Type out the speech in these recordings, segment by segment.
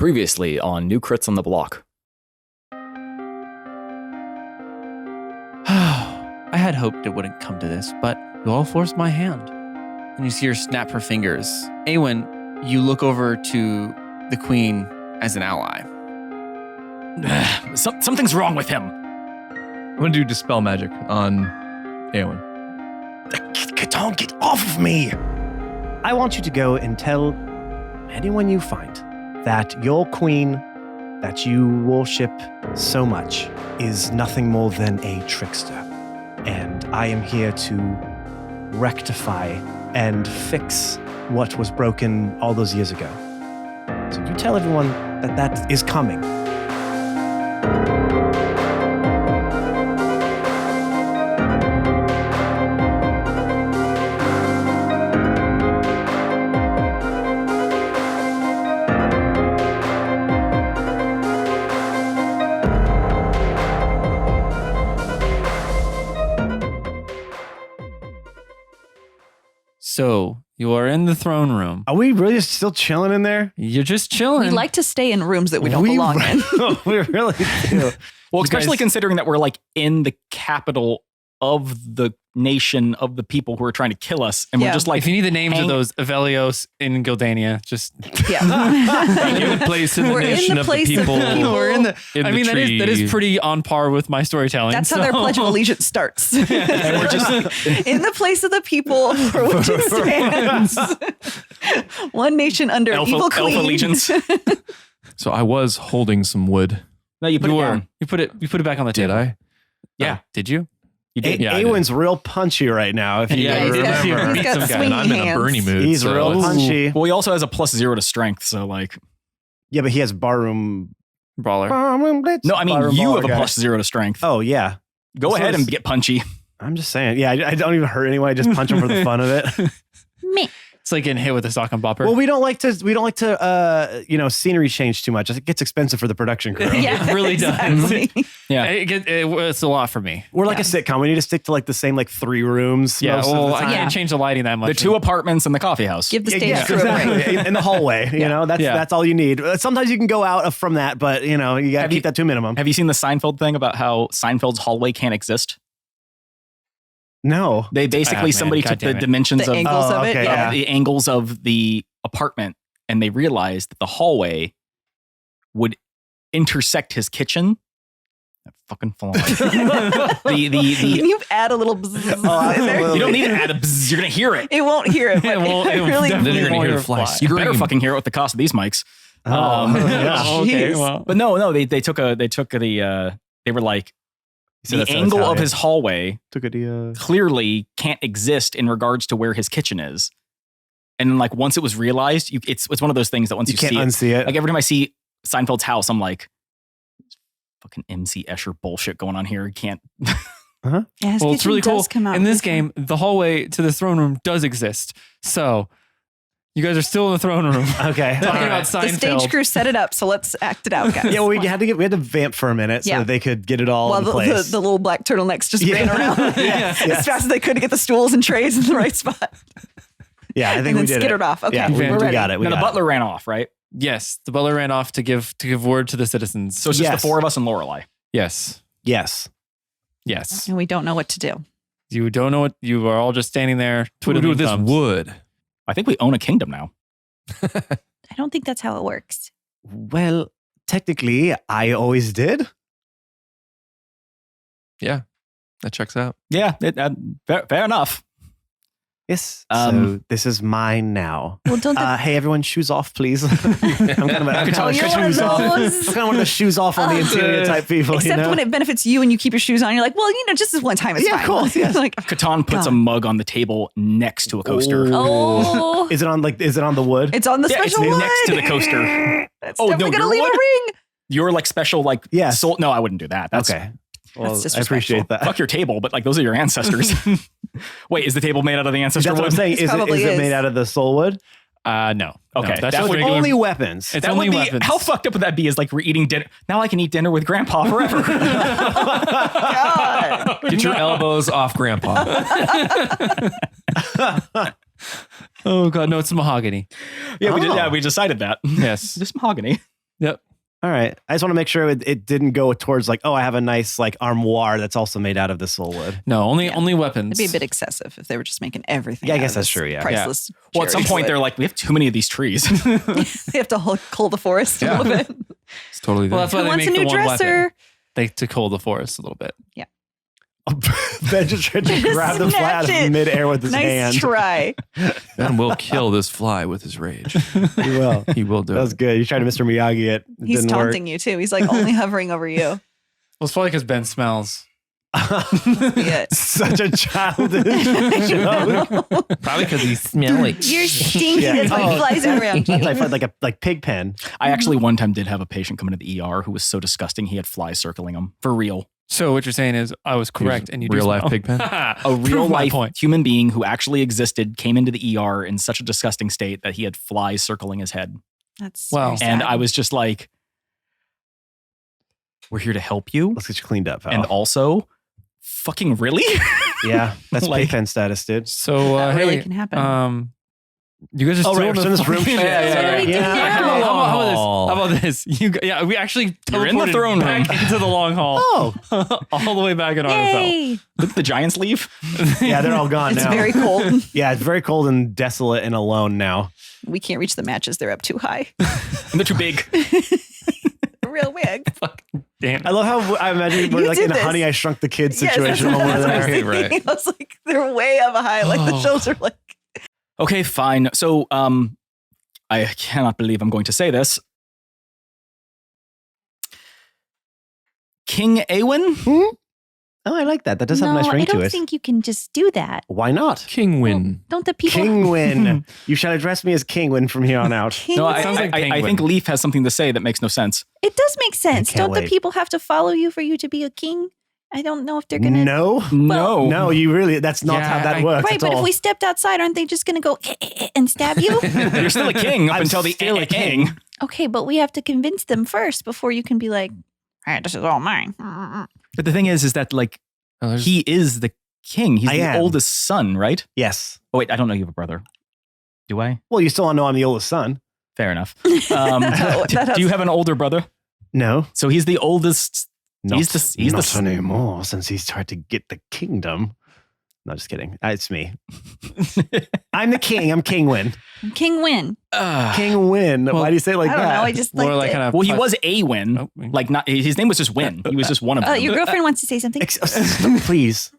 Previously on New Crits on the Block. I had hoped it wouldn't come to this, but you all forced my hand. And you see her snap her fingers. Aewyn, you look over to the queen as an ally. Something's wrong with him. I'm going to do Dispel Magic on Aewyn. Catan, get off of me! I want you to go and tell anyone you find that your queen that you worship so much is nothing more than a trickster. And I am here to rectify and fix what was broken all those years ago. So you tell everyone that that is coming. So you are in the throne room. Are we really still chilling in there? You're just chilling. We like to stay in rooms that we don't belong in. We really do. Well, especially considering that we're like in the capital of the nation of the people who are trying to kill us. And we're just like, if you need the names of those Avelios in Gildania, just Yeah. In the place in the We're in nation the of place the of people. the people. we're in the. In I the mean, that is tree. pretty on par with my storytelling. That's how their Pledge of Allegiance starts. and we're just In the place of the people for which it stands. One nation under evil queen. Elf allegiance. So I was holding some wood. No, you put it down. You put it back on the Did table. I? Yeah. Did you? You did. Yeah, I did. Awen's real punchy right now. If you Yeah, he's got- remember. he's got Some guy. swinging And I'm in a hands. Bernie mood. He's so real let's- punchy. Well, he also has a +0 to strength, so like. Yeah, but he has barroom. Brawler. Blitz. No, I mean, Barroom you have a baller guy. +0 to strength. Oh, yeah. Go so ahead and it's- get punchy. I'm just saying. Yeah, I don't even hurt anyone. I just punch him for the fun of it. Me. It's like getting hit with a sock and bopper. Well, we don't like to scenery change too much. It gets expensive for the production crew. Yeah, It really does. exactly. Yeah. It's a lot for me. We're like a sitcom. We need to stick to like the same like 3 rooms. Yeah, most of well, the I time. can't change the lighting that much. The 2 apartments and the coffee house. Give the stage Yeah, crew a break. exactly. In the hallway, you know, that's all you need. Sometimes you can go out from that, but you know, you got to keep that to a minimum. Have you seen the Seinfeld thing about how Seinfeld's hallway can't exist? No. They basically, somebody God took the damn it. dimensions The of angles of it. okay, Yeah. yeah. the angles of the apartment, and they realized that the hallway would intersect his kitchen. That fucking fly. Can you add a little bzz in there? You don't need to add a bzz, you're gonna hear it. It won't hear it. But It won't- it it really definitely Then you're going to hear Or the fly. fly. You better scream. fucking hear it with the cost of these mics. Yeah. Okay, Jeez. well. But no, they were like, So the that's angle of Italian. his hallway Took it. clearly can't exist in regards to where his kitchen is. And then, like, once it was realized, it's one of those things that once You you, can't see it, unsee it. like every time I see Seinfeld's house, I'm like, fucking MC Escher bullshit going on here. You can't. Yeah, his Well, it's kitchen really cool. does come out In this different. game, the hallway to the throne room does exist. So you guys are still in the throne room. Okay. Talking All about right. The stage Seinfeld. crew set it up, so let's act it out, guys. Yeah, well, we had to vamp for a minute so Yeah. that they could get it all While in the place. the little black turtlenecks just Yeah. ran around Yes, as yes. fast as they could to get the stools and trays in the right spot. Yeah, I think and we then did skittered it. off. Okay, Yeah, we we're ready. got it. We Now, the got butler ran off, right? Yes, the butler ran off to give word to the citizens. So it's just Yes. the 4 of us and Lorelei. yes, it. Yes. yes. And we don't know what to do. You don't know what you are all just standing there What do we do twiddling with this thumbs. wood? I think we own a kingdom now. I don't think that's how it works. Well, technically, I always did. Yeah, that checks out. Yeah, fair enough. Yes. Um, So this is mine now. Well, don't the Hey, everyone, shoes off, please. I'm kind of Oh, you're one of shoes off. those? I'm kind of one of the shoes off on the interior type people. Except you know? when it benefits you and you keep your shoes on, you're like, well, just this one time it's Yeah, fine. cool, yes. Like, Catan puts a God. mug on the table next to a coaster. oh, Is it on the wood? it's on the Yeah, it's special one. next to the coaster. That's Oh, no, definitely gonna your leave wood? a ring. You're like special, like, Yes. soul. No, I wouldn't do that. That's Okay. Well, That's I appreciate that. Fuck your table, but like those are your ancestors. Wait, is the table made out of the ancestor That's what I'm wood? saying. It Is probably it is. made out of the soul wood? No. Okay, No, that's that just would regular. Only weapons. It's That only would be, weapons. how fucked up would that be? Is like we're eating dinner. Now I can eat dinner with Grandpa forever. God. Get your elbows off Grandpa. Oh god, no, it's mahogany. Yeah, we decided that. Yes. Just mahogany. Yep. All right. I just want to make sure it didn't go towards like, oh, I have a nice like armoire that's also made out of this soul wood. No, only Yeah. weapons. It'd be a bit excessive if they were just making everything. Yeah, I out guess of that's this true, yeah. Priceless. Well, at some cherry point, wood. they're like, we have too many of these trees. They have to cull the forest a little bit. It's totally Well, there. that's why Who they wants make a new the one dresser? weapon. They to cool the forest a little bit. Ben just tried to grab the fly out Snatch of it. midair with his Nice hand. try. Ben will kill this fly with his rage. He will. He will do That was it. good. You tried to Mr. Miyagi it. It He's didn't taunting you too. He's like only hovering over you. Well, it's probably because Ben smells. work. Yeah. Such a childish joke. Probably because he's smelly. You're stinky. Yeah. That's why Oh. flies are around you. I felt like pig pen. I actually one time did have a patient come into the ER who was so disgusting he had flies circling him for real. So what you're saying is I was correct, and you do real life smell. pig pen. A real Prove my life point. human being who actually existed came into the ER in such a disgusting state that he had flies circling his head. That's Wow. very And sad. I was just like, we're here to help you. Let's get you cleaned up, pal. And also, fucking really? yeah, that's like- pig pen status, dude. So that really hey, can happen. you guys are Oh, still right, in we're the still in this room. fucking- Yeah, yeah, yeah. How about this? We actually You're in the teleported throne back room. into the long hall, Oh, all the way back in Arnfell. Yay! Look at the giants leave. yeah, they're all gone It's now. very cold. yeah, it's very cold and desolate and alone now. We can't reach the matches. They're up too high. And they're too big. Real big. Damn. I love how I imagine we're You like did in this. Honey, I Shrunk the Kids Yes, situation that's over what I was there. Right. thinking. I was like, they're way up high. Like the Oh. shows are like, Okay, fine. So, I cannot believe I'm going to say this. King Aewyn? Oh, I like that. That does have a nice ring I don't to it. think you can just do that. Why not? King win. Don't the people? Kingwin. You shall address me as Kingwin from here on out. No, I, sounds like I penguin. think Leaf has something to say that makes no sense. It does make sense. can't Don't wait. the people have to follow you for you to be a king? I don't know if they're gonna. No, No. no, you really, that's not Yeah, how that I- works Right, at but all. if we stepped outside, aren't they just gonna go and stab you? You're still a king up I'm until the still a king. Okay, but we have to convince them first before you can be like, "All right, this is all mine." But the thing is that like Oh, there's- he is the king. He's I the am. oldest son, right? Yes. Oh wait, I don't know you have a brother. Do I? Well, you still know I'm the oldest son. Fair enough. No, that has- do you have an older brother? No. So he's the oldest. Not, He's the- he's the- not anymore since he's tried to get the kingdom. No, just kidding. It's me. I'm the king. I'm Kingwin. King win. Kingwin. Well, Why do you say it like I don't that? know. I just more like like kind of. Well, he was Aewyn. Oh, Like not his name was just Win. He was just one of them. Your girlfriend wants to say something. Please.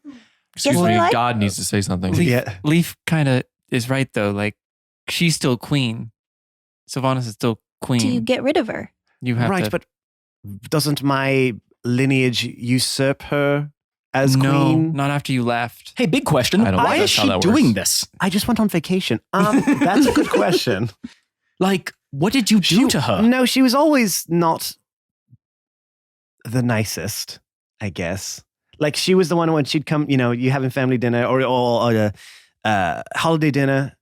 Excuse Yes, me. Lorelai? God needs to say something. Leaf, Yeah. Leaf kind of is right though. Like she's still queen. Sylvanas is still queen. Do you get rid of her? You have Right, to. but doesn't my lineage usurp her as no, queen? not after you left. Hey, big question. I don't Why think is that's how she that doing works. this? I just went on vacation. That's a good question. Like, what did you do to her? No, she was always not the nicest, I guess. Like she was the one when she'd come, you having family dinner or holiday dinner.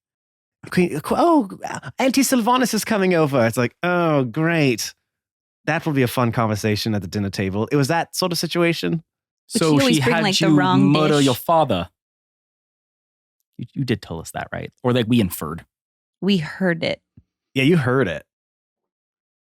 Auntie Sylvanas is coming over. It's like, oh, great. That will be a fun conversation at the dinner table. It was that sort of situation. But So she always she bring, had like, the you wrong murder dish. your father. You did tell us that, right? Or like we inferred. We heard it. Yeah, you heard it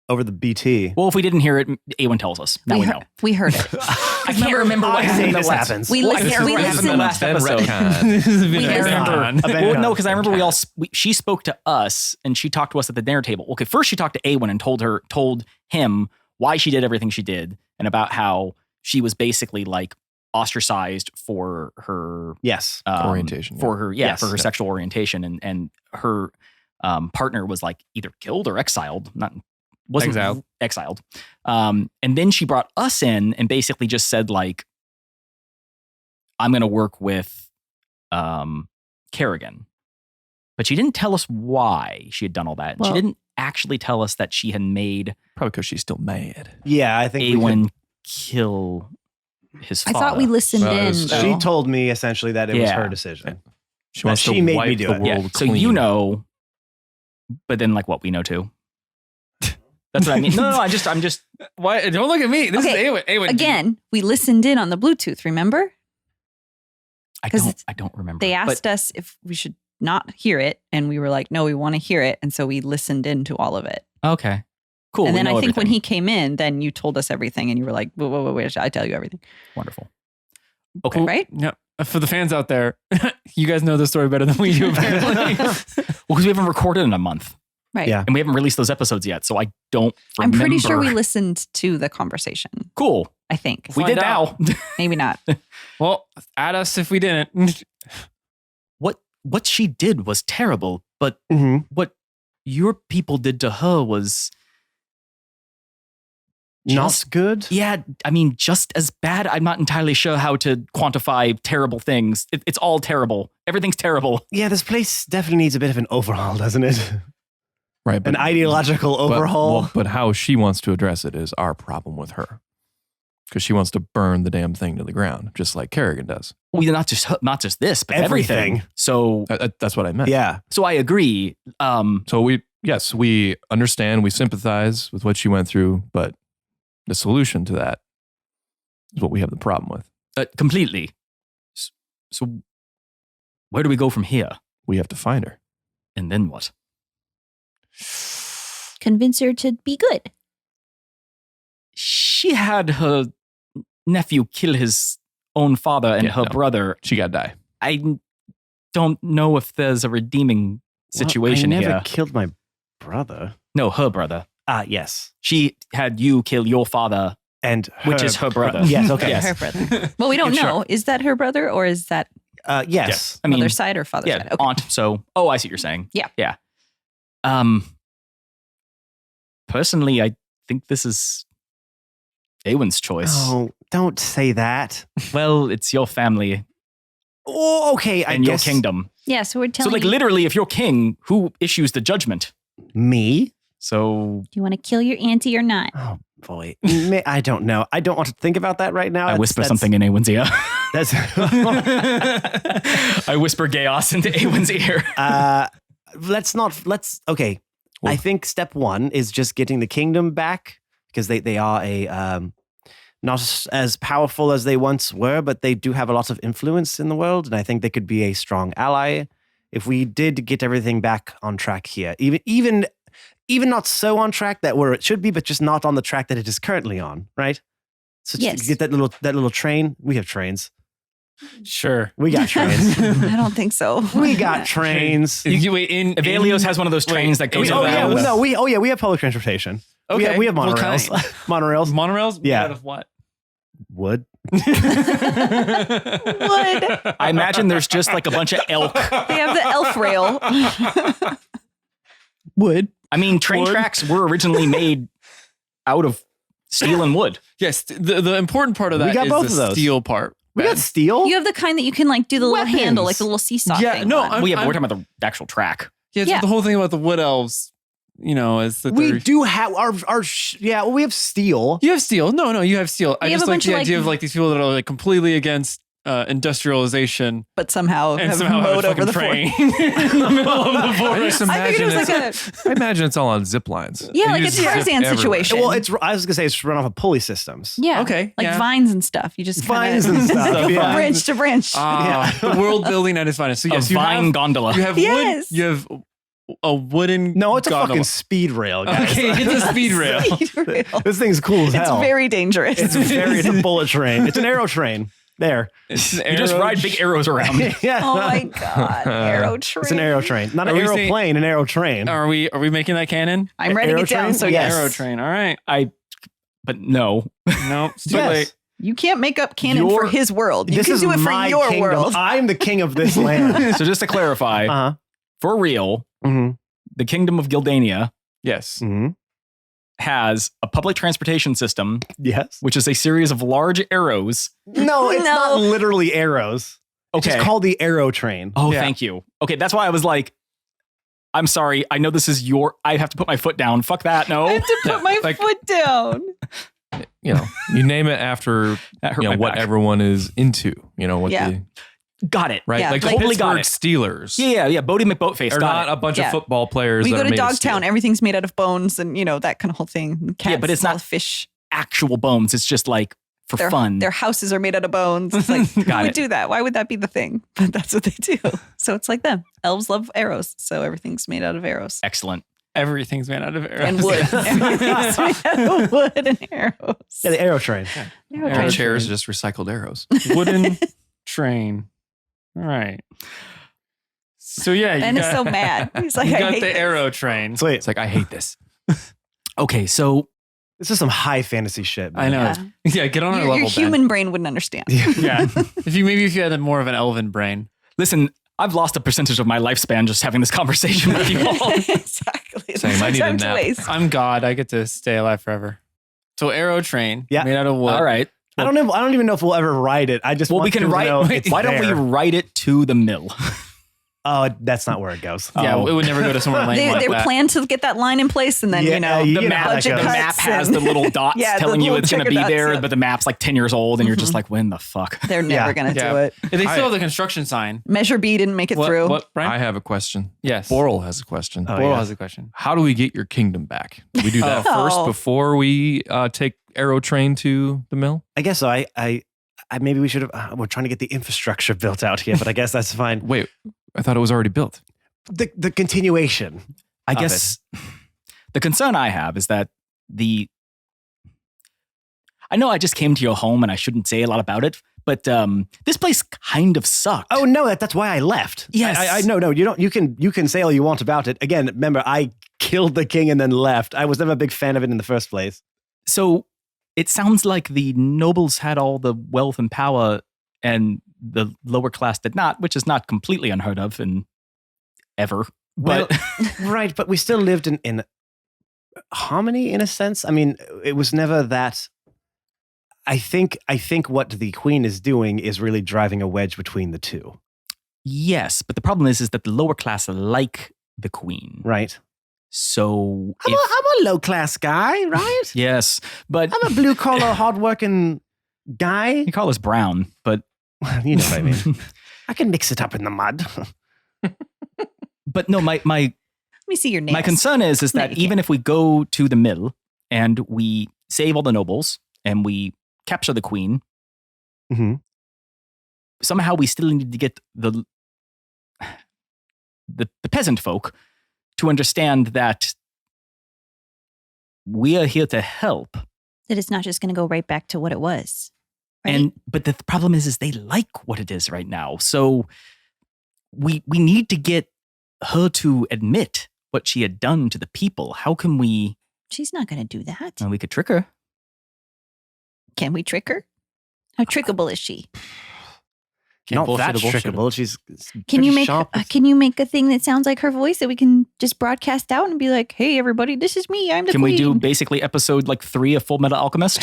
over the BT. Well, if we didn't hear it, Aewyn tells us. Now we know. We heard it. I can't remember what I say happened. this the last- happens. We Well, I listened. can't We remember what happened in the listened. last Ben episode. retcon. This has been We a listened. retcon. A Ben Well, con. no, because I remember she spoke to us and she talked to us at the dinner table. Okay, first she talked to Aewyn and told him why she did everything she did and about how she was basically like ostracized for her Yes. Orientation, for her Yes. for her Yeah. sexual orientation and her partner was like either killed or exiled, wasn't exiled. And then she brought us in and basically just said like, I'm going to work with Kerrigan. But she didn't tell us why she had done all that. Well- She didn't actually tell us that she had made Probably because she's still mad. Yeah, I think we Aewyn kill his I father. thought we listened Well, in. it's- could- though. She told me essentially that it was Yeah. her decision. She wants she to made me wipe do the it. world Yeah, so clean. you know, but then like what we know too. That's what I mean. No, I'm just Why? Don't look at me. This Okay, is Aewyn. Aewyn. Again, we listened in on the Bluetooth. Remember? I 'Cause don't remember. They But- asked us if we should not hear it, and we were like, "No, we want to hear it," and so we listened in to all of it. Okay. Cool. And we then know I think when everything. he came in, then you told us everything and you were like, wait, should I tell you everything? Wonderful. Okay. Right? Yeah. For the fans out there, you guys know the story better than we do, apparently. Well, because we haven't recorded in a month. Right. Yeah. And we haven't released those episodes yet. So I don't I'm remember. pretty sure we listened to the conversation. Cool. I think. We did out. now. Maybe not. Well, add us if we didn't. What she did was terrible, but Mhm. what your people did to her was Not good. yeah, I mean, just as bad. I'm not entirely sure how to quantify terrible things. It's all terrible. Everything's terrible. Yeah, this place definitely needs a bit of an overhaul, doesn't it? Right. An ideological overhaul. But how she wants to address it is our problem with her. Because she wants to burn the damn thing to the ground, just like Kerrigan does. Well, not just this, but Everything. everything. So That's what I meant. Yeah. so I agree. So we understand, we sympathize with what she went through, but the solution to that is what we have the problem with. Completely. So where do we go from here? We have to find her. And then what? Convince her to be good. She had her nephew kill his own father and Yeah, her no. brother. She got to die. I don't know if there's a redeeming situation I never here. killed my brother. No, her brother. Yes. She had you kill your father, And which is her brother. Yes, okay. Yes. Her brother. Well, we don't Sure. know. Is that her brother or is that Yes. I mean, mother's side or father's yeah, side? Okay. aunt. So, I see what you're saying. Yeah. Yeah. Personally, I think this is Aewyn's choice. Oh, don't say that. Well, it's your family Oh, okay. I and your guess kingdom. Yeah, so we're So, telling like, you, literally, if you're king, who issues the judgment? me. So, do you want to kill your auntie or not? Oh boy. I don't know. I don't want to think about that right now. I whisper something in Aewyn's ear. That's I whisper chaos into Aewyn's ear. Okay. I think step one is just getting the kingdom back because they are not as powerful as they once were, but they do have a lot of influence in the world, and I think they could be a strong ally if we did get everything back on track here. Even not so on track that where it should be, but just not on the track that it is currently on, right? So Yes. just get that little train. We have trains. Sure. We got trains. I don't think so. We got trains. You wait in Avelios has one of those trains that goes Oh yeah, around. we have public transportation. Okay. We have What monorails. kind? Monorails. Monorails? Yeah. Out of what? Wood. Wood. I imagine there's just like a bunch of elk. They have the elf rail. Wood. I mean, train Wood. tracks were originally made out of steel and wood. Yes. The important part of We that got is both the of those. steel part. We got steel. You have the kind that you can like do the little handle, like the little seesaw Yeah, thing. no, on. We're talking about the actual track. Yeah, Yeah. the whole thing about the wood elves, is that We they're- do have we have steel. You have steel. No, you have steel. I You have just a like bunch the of, idea like- of like these people that are like completely against industrialization But somehow and have somehow have mowed a over fucking the train forest. in the middle of the I forest. just I figured it was imagine like I imagine it's all on zip lines. Yeah, And like you a just zip Tarzan everywhere. situation. Well, I was gonna say it's run off of pulley systems. Yeah. Okay, Like yeah. vines and stuff. You just Vines kinda, and stuff. Yeah. branch to branch. The world building at its finest. So yes, a vine gondola. you have Yes. wood. You have a wooden. No, it's a gondola. fucking speed rail, guys. Okay, it's a speed rail. Speed rail. This thing's cool as It's hell. very dangerous. It's a bullet train. It's an arrow train. There. It's an You just arrow- ride big arrows around. Yeah. Oh my god, arrow train. It's an arrow train. Not an Are we saying- aeroplane, an arrow train. Are we making that canon? I'm writing Arrow it down. train? So Yes. Arrow train. All right. But no. No, it's too Yes. late. you can't make up canon for his world. You This can is do it for my your kingdom. world. I'm the king of this land. So just to clarify, Uh-huh. for real, Mm-hmm. the Kingdom of Gildania Yes. Mm-hmm. has a public transportation system, Yes. which is a series of large arrows. No, it's No. not literally arrows. Okay. It's called the arrow train. Oh, Yeah. thank you. Okay, that's why I was like, I'm sorry. I know this is I have to put my foot down. Fuck that. I No. have to put my Like- foot down. You name it after That hurt my what back. everyone is into. What Yeah. the Got it. right? Yeah, like like- the Totally got Pittsburgh Steelers. Yeah. Bodie McBoatface. Are Got not it. a bunch Yeah. of football players. We that go are to made of Dogtown. steel. Everything's made out of bones and that kind of whole thing. Cats, but it's small not- fish. Actual bones. It's just like for fun. Their houses are made out of bones. It's like, who Got would it. do that? Why would that be the thing? But that's what they do. So it's like them. Elves love arrows. So everything's made out of arrows. Excellent. Everything's made out of arrows. And wood. Everything's made out of wood and arrows. Yeah, the arrow train. Arrow Arrow train. Chairs are just recycled arrows. Wooden train. All right. So yeah, Ben is so mad. He's like, you I got hate the this. arrow train. Sweet. It's like, I hate this. Okay, so This is some high fantasy shit. I Man. know. Yeah, get on our Your level, human brain wouldn't understand. Yeah. If you had more of an elven brain. listen, I've lost a percentage of my lifespan just having this conversation with you all. Exactly. Same, I need a Time to nap. waste. I'm God. I get to stay alive forever. So arrow train. Yeah. Made out of wood. All right. I don't even know if we'll ever write it. I just Well, want we can people to write. know it's Why don't we there. write it to the mill? Oh, that's not where it goes. Yeah, Oh. it would never go to somewhere lame They like that. plan to get that line in place, and then Yeah, you know you The know map, how that budget the goes. map cuts has and- the little dots Yeah, the telling you little it's going to checker be dots, there, yeah. but the map's like 10 years old, and you're just like, when the fuck? they're never Yeah. going to Yeah. do it. They still have the construction sign. Measure B didn't make it through. What, Brian? I have a question. Yes. Boral has a question. Oh, Boral yeah. has a question. How do we get your kingdom back? Do we do that Oh. first before we take arrow train to the mill? I guess so. I maybe we should have. We're trying to get the infrastructure built out here, but I guess that's fine. Wait, I thought it was already built. The continuation. I of guess the concern I have is that I know I just came to your home and I shouldn't say a lot about it, but this place kind of sucked. Oh no, that's why I left. Yes. I no, you don't. You can say all you want about it. Again, remember, I killed the king and then left. I was never a big fan of it in the first place. So it sounds like the nobles had all the wealth and power and the lower class did not, which is not completely unheard of in ever. But Right, but we still lived in harmony in a sense. I mean, it was never that. I think what the queen is doing is really driving a wedge between the two. yes, but the problem is that the lower class like the queen. Right. So I'm a low class guy, right? yes, but I'm a blue collar, hardworking guy. you call us brown, but You know what I mean. I can mix it up in the mud. but no, my Let me see your nails. my concern is No, that you even if we go to the mill and we save all the nobles and we capture the queen, Mm-hmm. somehow we still need to get the peasant folk to understand that we are here to help. That it's not just going to go right back to what it was. Right? And but the problem is they like what it is right now. So we need to get her to admit what she had done to the people. How can we? She's not going to do that. Well, we could trick her. Can we trick her? How trickable is she? Can't Not that bullshit a bullshitter. trickable. She's Can you pretty make sharp. can you make a thing that sounds like her voice that we can just broadcast out and be like, "Hey, everybody, this is me. I'm the Can we do queen." basically episode like 3 of Full Metal Alchemist,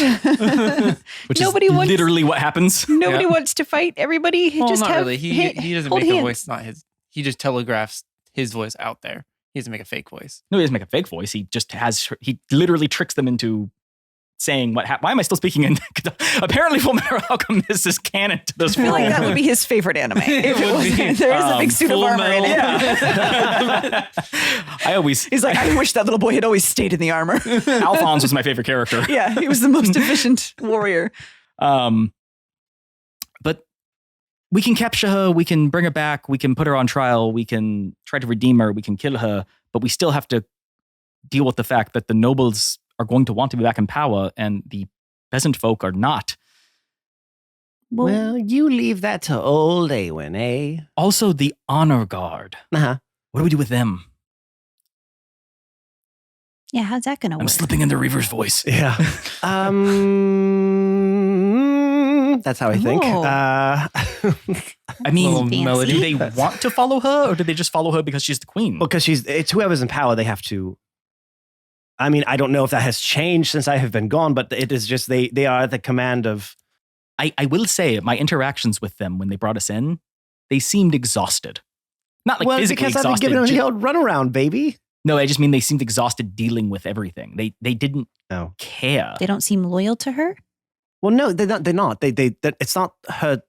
which Nobody is wants- literally what happens? Nobody Yeah. wants to fight. Everybody Well, just not have really. He doesn't hold make a hands. voice, not his. He just telegraphs his voice out there. He doesn't make a fake voice. No, he doesn't make a fake voice. He just he literally tricks them into saying what happened. Why am I still speaking in? Apparently, Full Metal Alchemist is canon to this I feel world. like that would be his favorite anime. If it would was, be. there is a big suit of Full armor in it. Metal. I always He's like, I wish that little boy had always stayed in the armor. Alphonse was my favorite character. Yeah, he was the most efficient warrior. But we can capture her, we can bring her back, we can put her on trial, we can try to redeem her, we can kill her, but we still have to deal with the fact that the nobles are going to want to be back in power and the peasant folk are not. Well, you leave that to old Aewyn, eh? Also, the honor guard. Uh-huh. What do we do with them? Yeah, how's that going to I'm work? slipping into Reaver's voice. Yeah. That's how I think. Oh. I mean, Little Fancy. melody. do they want to follow her or do they just follow her because she's the queen? Well, because it's whoever's in power, they have to. I mean, I don't know if that has changed since I have been gone, but it is just they are at the command of. I will say my interactions with them when they brought us in, they seemed exhausted. Not like well, physically because I've been exhausted. giving them ju- the old runaround, baby. No, I just mean they seemed exhausted dealing with everything. They didn't No. care. They don't seem loyal to her? Well, no, they're not. They're not. It's not her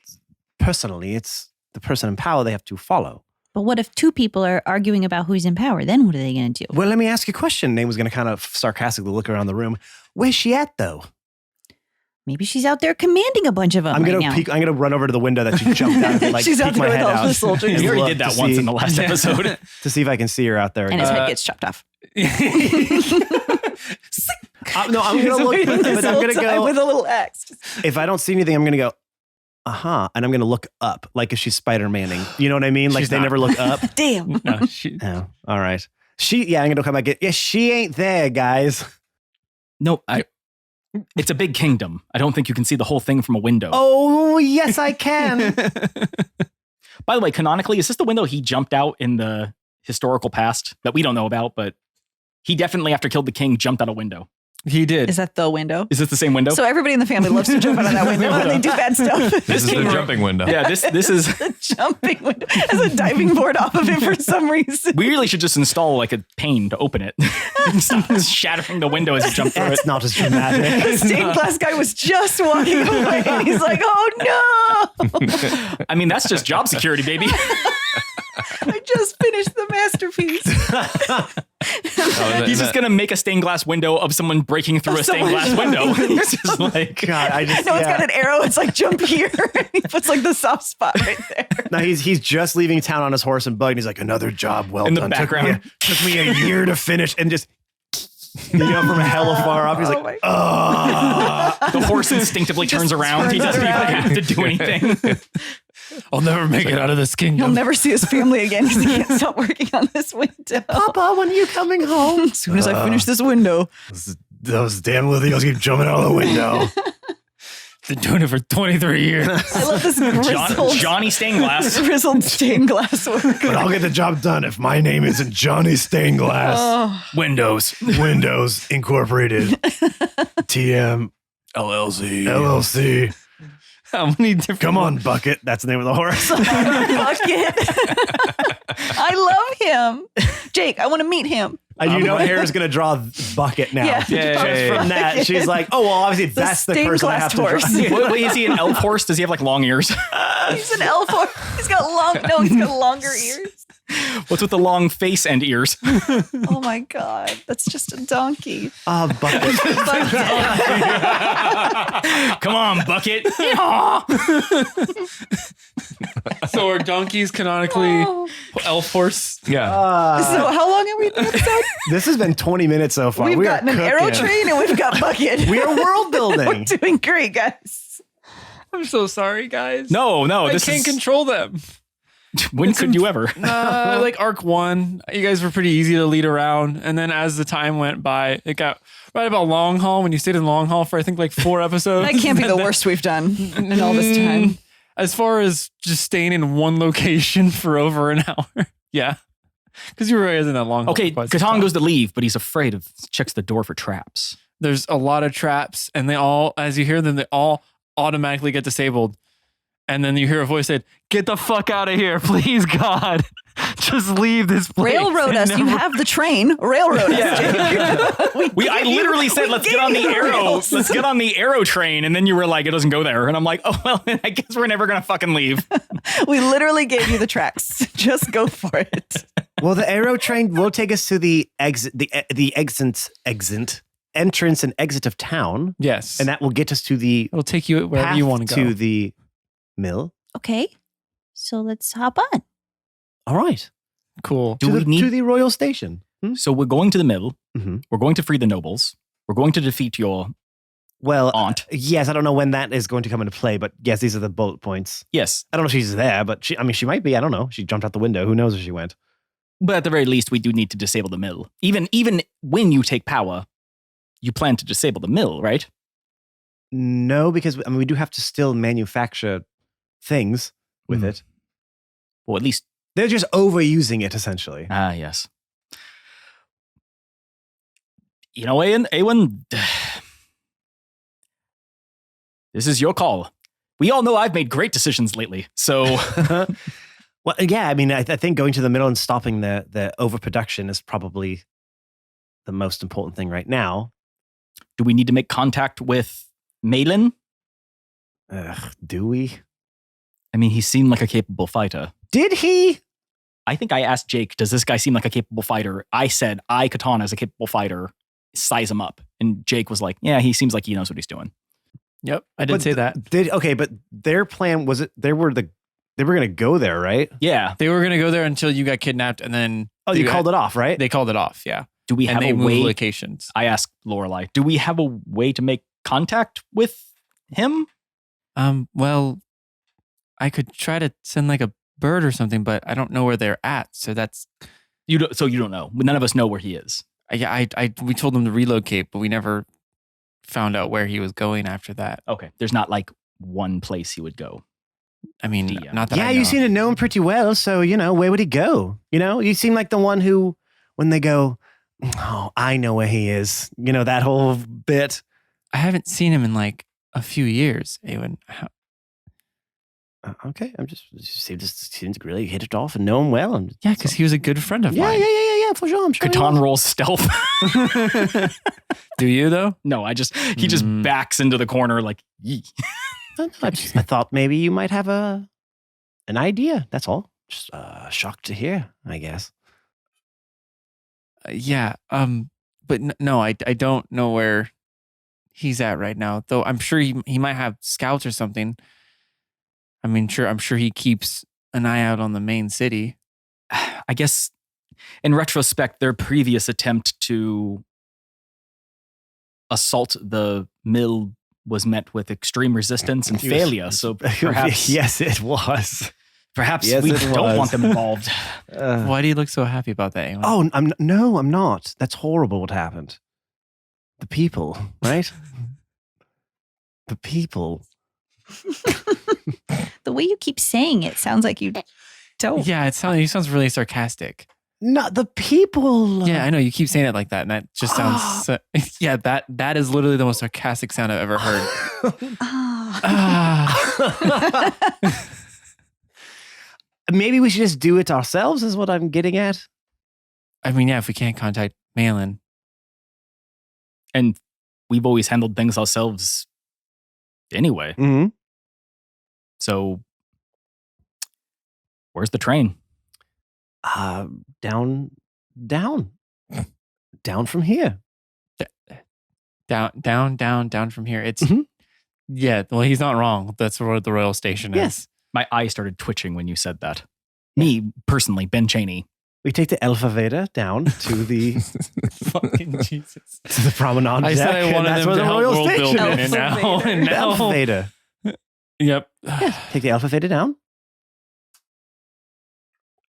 personally. It's the person in power they have to follow. But what if two people are arguing about who's in power? Then what are they going to do? Well, let me ask you a question. Name was going to kind of sarcastically look around the room. Where's she at, though? Maybe she's out there commanding a bunch of them I'm right gonna now. peek. I'm gonna run over to the window that she jumped out of and like She's out peek my there with head all out the soldiers. We already Look did that to once see- in the last episode. to see if I can see her out there. And his again. head gets chopped off. No, I'm going to look, but I'm going to go. With a little axe. If I don't see anything, I'm going to go, and I'm going to look up like if she's Spider-Manning. You know what I mean? Like they never look up. Damn. No, Oh, all right. I'm going to come back. Yeah, she ain't there, guys. No, it's a big kingdom. I don't think you can see the whole thing from a window. Oh, yes, I can. By the way, canonically, is this the window he jumped out in the historical past that we don't know about, but he definitely, after killed the king, jumped out a window. he did. Is that the window? Is this the same window? So everybody in the family loves to jump out of that window when they do bad stuff. This is the jumping window. Yeah, this is... The jumping window has a diving board off of it for some reason. We really should just install like a pane to open it. And stop shattering the window as you jump through it. That's not as dramatic. The stained glass guy was just walking away and he's like, oh no. I mean, that's just job security, baby. I just finished the masterpiece. He's just going to make a stained glass window of someone breaking through a stained glass window. He's just like... God, It's got an arrow. It's like, jump here. He puts like the soft spot right there. No, he's just leaving town on his horse and bug, and he's like, another job well In the done. background. Took me a year to finish, and just from hella far off, he's Oh like, The horse instinctively turns around. He doesn't even have to do anything. I'll never make it out of this kingdom. He'll never see his family again because he can't stop working on this window. Papa, when are you coming home? As soon as I finish this window. Those damn little eagles keep jumping out of the window. Been doing it for 23 years. I love this grizzled, Johnny stained glass. grizzled stained glass work. But I'll get the job done if my name isn't Johnny Stained Glass. Oh, Windows. Windows Incorporated. TM LLC. How many different... Come on, Bucket. That's the name of the horse. Bucket. I love him. Jake, I want to meet him. Hera's going to draw Bucket now. Yeah. Just from that, she's like, oh, well, obviously that's the stained person I glass have to horse. draw. Wait, is he an elf horse? Does he have like long ears? He's an elf horse. He's got longer ears. What's with the long face and ears? Oh my God. That's just a donkey. Bucket. Come on, Bucket. So are donkeys canonically Oh. elf horse? Yeah. So how long are we in the episode? This has been 20 minutes so far. We've We got are an arrow cooking. train and we've got Bucket. We are world We're building. doing great, guys. I'm so sorry, guys. No, I this can't is... control them. When could you ever? Like arc 1, you guys were pretty easy to lead around. And then as the time went by, it got right about Long Haul when you stayed in Long Haul for I think like 4 episodes. That can't be the worst we've done in all this time. As far as just staying in one location for over an hour. Yeah. Because you were in that long haul. Okay, for quite some Catan time. goes to leave, but he's afraid of... Checks the door for traps. There's a lot of traps, and they all, as you hear them, they all automatically get disabled. And then you hear a voice say, "Get the fuck out of here, please, God. Just leave this place." Railroad us. You have the train. Railroad us. I literally said, let's get on the arrow. Let's get on the arrow train. And then you were like, it doesn't go there. And I'm like, oh, well, I guess we're never going to fucking leave. We literally gave you the tracks. Just go for it. Well, the arrow train will take us to the exit, the entrance and exit of town. Yes. And that will get us to the it'll take you wherever path you want to go. to the mill. Okay. So let's hop on. All right. Cool. Do we need... to the royal station. So we're going to the mill. Mm-hmm. We're going to free the nobles. We're going to defeat your aunt. Yes, I don't know when that is going to come into play, but yes, these are the bullet points. Yes. I don't know if she's there, but she might be. I don't know. She jumped out the window. Who knows where she went? But at the very least, we do need to disable the mill. Even when you take power, you plan to disable the mill, right? No, because we do have to still manufacture things with it. Well, at least... They're just overusing it, essentially. Ah, yes. You know, Aewyn, this is your call. We all know I've made great decisions lately, so... Well, yeah, I mean, I think going to the middle and stopping the overproduction is probably the most important thing right now. Do we need to make contact with Malin? Do we? I mean, he seemed like a capable fighter. Did he? I think I asked Jake, does this guy seem like a capable fighter? I said, Katana is a capable fighter. Size him up. And Jake was like, yeah, he seems like he knows what he's doing. Yep, I did say that. But their plan was they were going to go there, right? Yeah. They were going to go there until you got kidnapped, and then... Oh, you called it off, right? They called it off, yeah. Do we and have they a move way? locations. I asked Lorelai, do we have a way to make contact with him? Well, I could try to send like a bird or something, but I don't know where they're at. So that's You don't know. None of us know where he is. we told him to relocate, but we never found out where he was going after that. Okay. There's not like one place he would go. I mean, Yeah. not that I Yeah, know. you seem to know him pretty well. So, where would he go? You seem like the one who, when they go, oh, I know where he is. That whole bit. I haven't seen him in like a few years, Aewyn. Okay, I'm just seems to really hit it off and know him well. And Yeah, because he was a good friend of yeah, mine. yeah, for sure. I'm sure. he Catan was. rolls stealth. Do you though? No, he just Mm. backs into the corner like, yee. I thought maybe you might have an idea. That's all. Just shocked to hear, I guess. Yeah. But no, I don't know where he's at right now. Though I'm sure he might have scouts or something. I mean, I'm sure he keeps an eye out on the main city. I guess in retrospect, their previous attempt to assault the mill was met with extreme resistance and failure. So perhaps, yes, it was. perhaps Yes, we it don't was. want them involved. Why do you look so happy about that, Aewyn? Oh, I'm not. That's horrible. What happened? The people, right? The people. The way you keep saying it sounds like you don't. Yeah, he sounds really sarcastic. Not the people. Yeah, I know you keep saying it like that, and that just sounds. Yeah, that is literally the most sarcastic sound I've ever heard. Ah. Maybe we should just do it ourselves. Is what I'm getting at. I mean, yeah, if we can't contact Malin, And we've always handled things ourselves anyway. Mm-hmm. So where's the train? Down from here. down from here. It's Mhm. yeah. Well, he's not wrong. That's where the royal station is. Yes. My eye started twitching when you said that. Me, personally, Ben Chaney. We take the elevator down to the Fucking Jesus. to the promenade I said deck, I and wanted that's them where to the help royal world station building, is. and now, and The now, elevator. yep. Take the elevator down.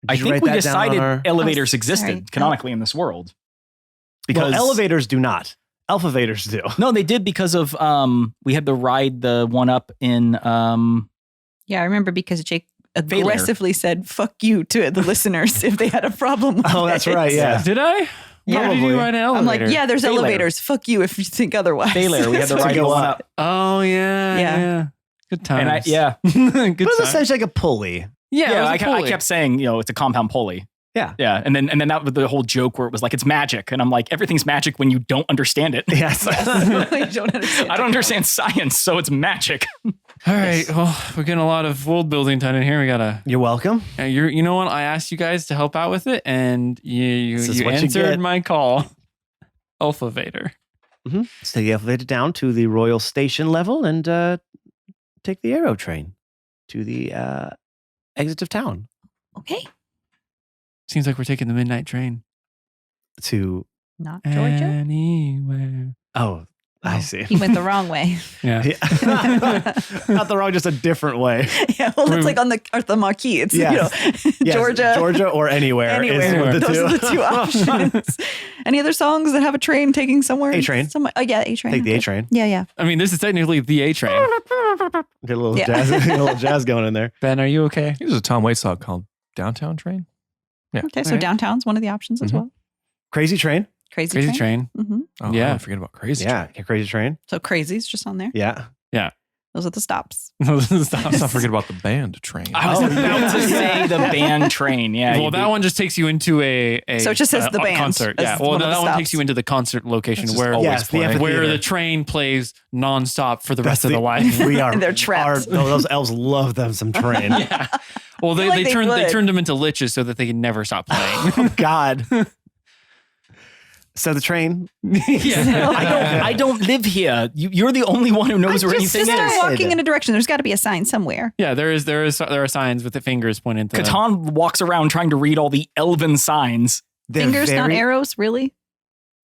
I Did you think write we that down decided on our- elevators sorry. existed canonically in this world. Because Well, elevators do not. Elevators do. No, they did because of we had to ride the one up in Yeah, I remember because Jake aggressively said "fuck you" to the listeners if they had a problem with Oh, that's it. right. Yeah. Did I? Yeah. Where did you ride an elevator? I'm like, yeah, there's Baylor. elevators. Fuck you if you think otherwise. Baylor. We had to To ride the go one up. up. Oh yeah, Yeah. yeah. Good times. And I, yeah. Good It was times. essentially like a pulley. Yeah, it Yeah, was a I pulley. kept saying, it's a compound pulley. Yeah. Yeah. And then that was the whole joke where it was like, it's magic. And I'm like, everything's magic when you don't understand it. Yes. I don't understand. I don't understand science, so it's magic. All right. Well, we're getting a lot of world building done in here. We gotta. You're welcome. You know what? I asked you guys to help out with it, and you This is what you answered get. my call. Elevator. Let's take the elevator down to the royal station level and take the aero train to the exit of town Okay. Seems like we're taking the midnight train. to. Not Georgia. Anywhere. Oh, I see. He went the wrong way. Yeah. Yeah. Not the wrong, just a different way. Yeah, well, it's like on the marquee. It's Yes. Yes, Georgia. Georgia, or anywhere. Anywhere. Is the Those two. are the two options. Any other songs that have a train taking somewhere? A-Train. Somewhere? Oh, yeah, A-Train. Take the Okay. A train. Yeah, yeah. I mean, this is technically the A train. Get a little Yeah. jazz. Get a little jazz going in there. Ben, are you okay? There's a Tom Waits song called Downtown Train. Okay, so Alright. downtown's one of the options as Mhm. well. Crazy train. Crazy, Crazy train. hmm Oh, Yeah. I forget about Crazy Yeah, Train. crazy train. So Crazy's just on there. Yeah. Those are the stops. Let's not forget about the band Train. I was about to say the band train. Yeah. Well, you that beat- one just takes you into a So it just says the band concert. as Yeah. one Well, of no, the that one takes stops. you into the concert location It's just where always Yes, the playing. where amphitheater. the train plays nonstop for the That's rest of the life. We are. And they're trapped. Those elves love them some train. Yeah. Well, I feel like they they turned would. them into liches so that they can never stop playing. Oh God. So the train. yeah. I don't live here. You're the only one who knows where anything just start is. walking in a direction. There's got to be a sign somewhere. Yeah, there are signs with the fingers pointing to Catan walks around trying to read all the elven signs. They're Fingers, not very- arrows, really?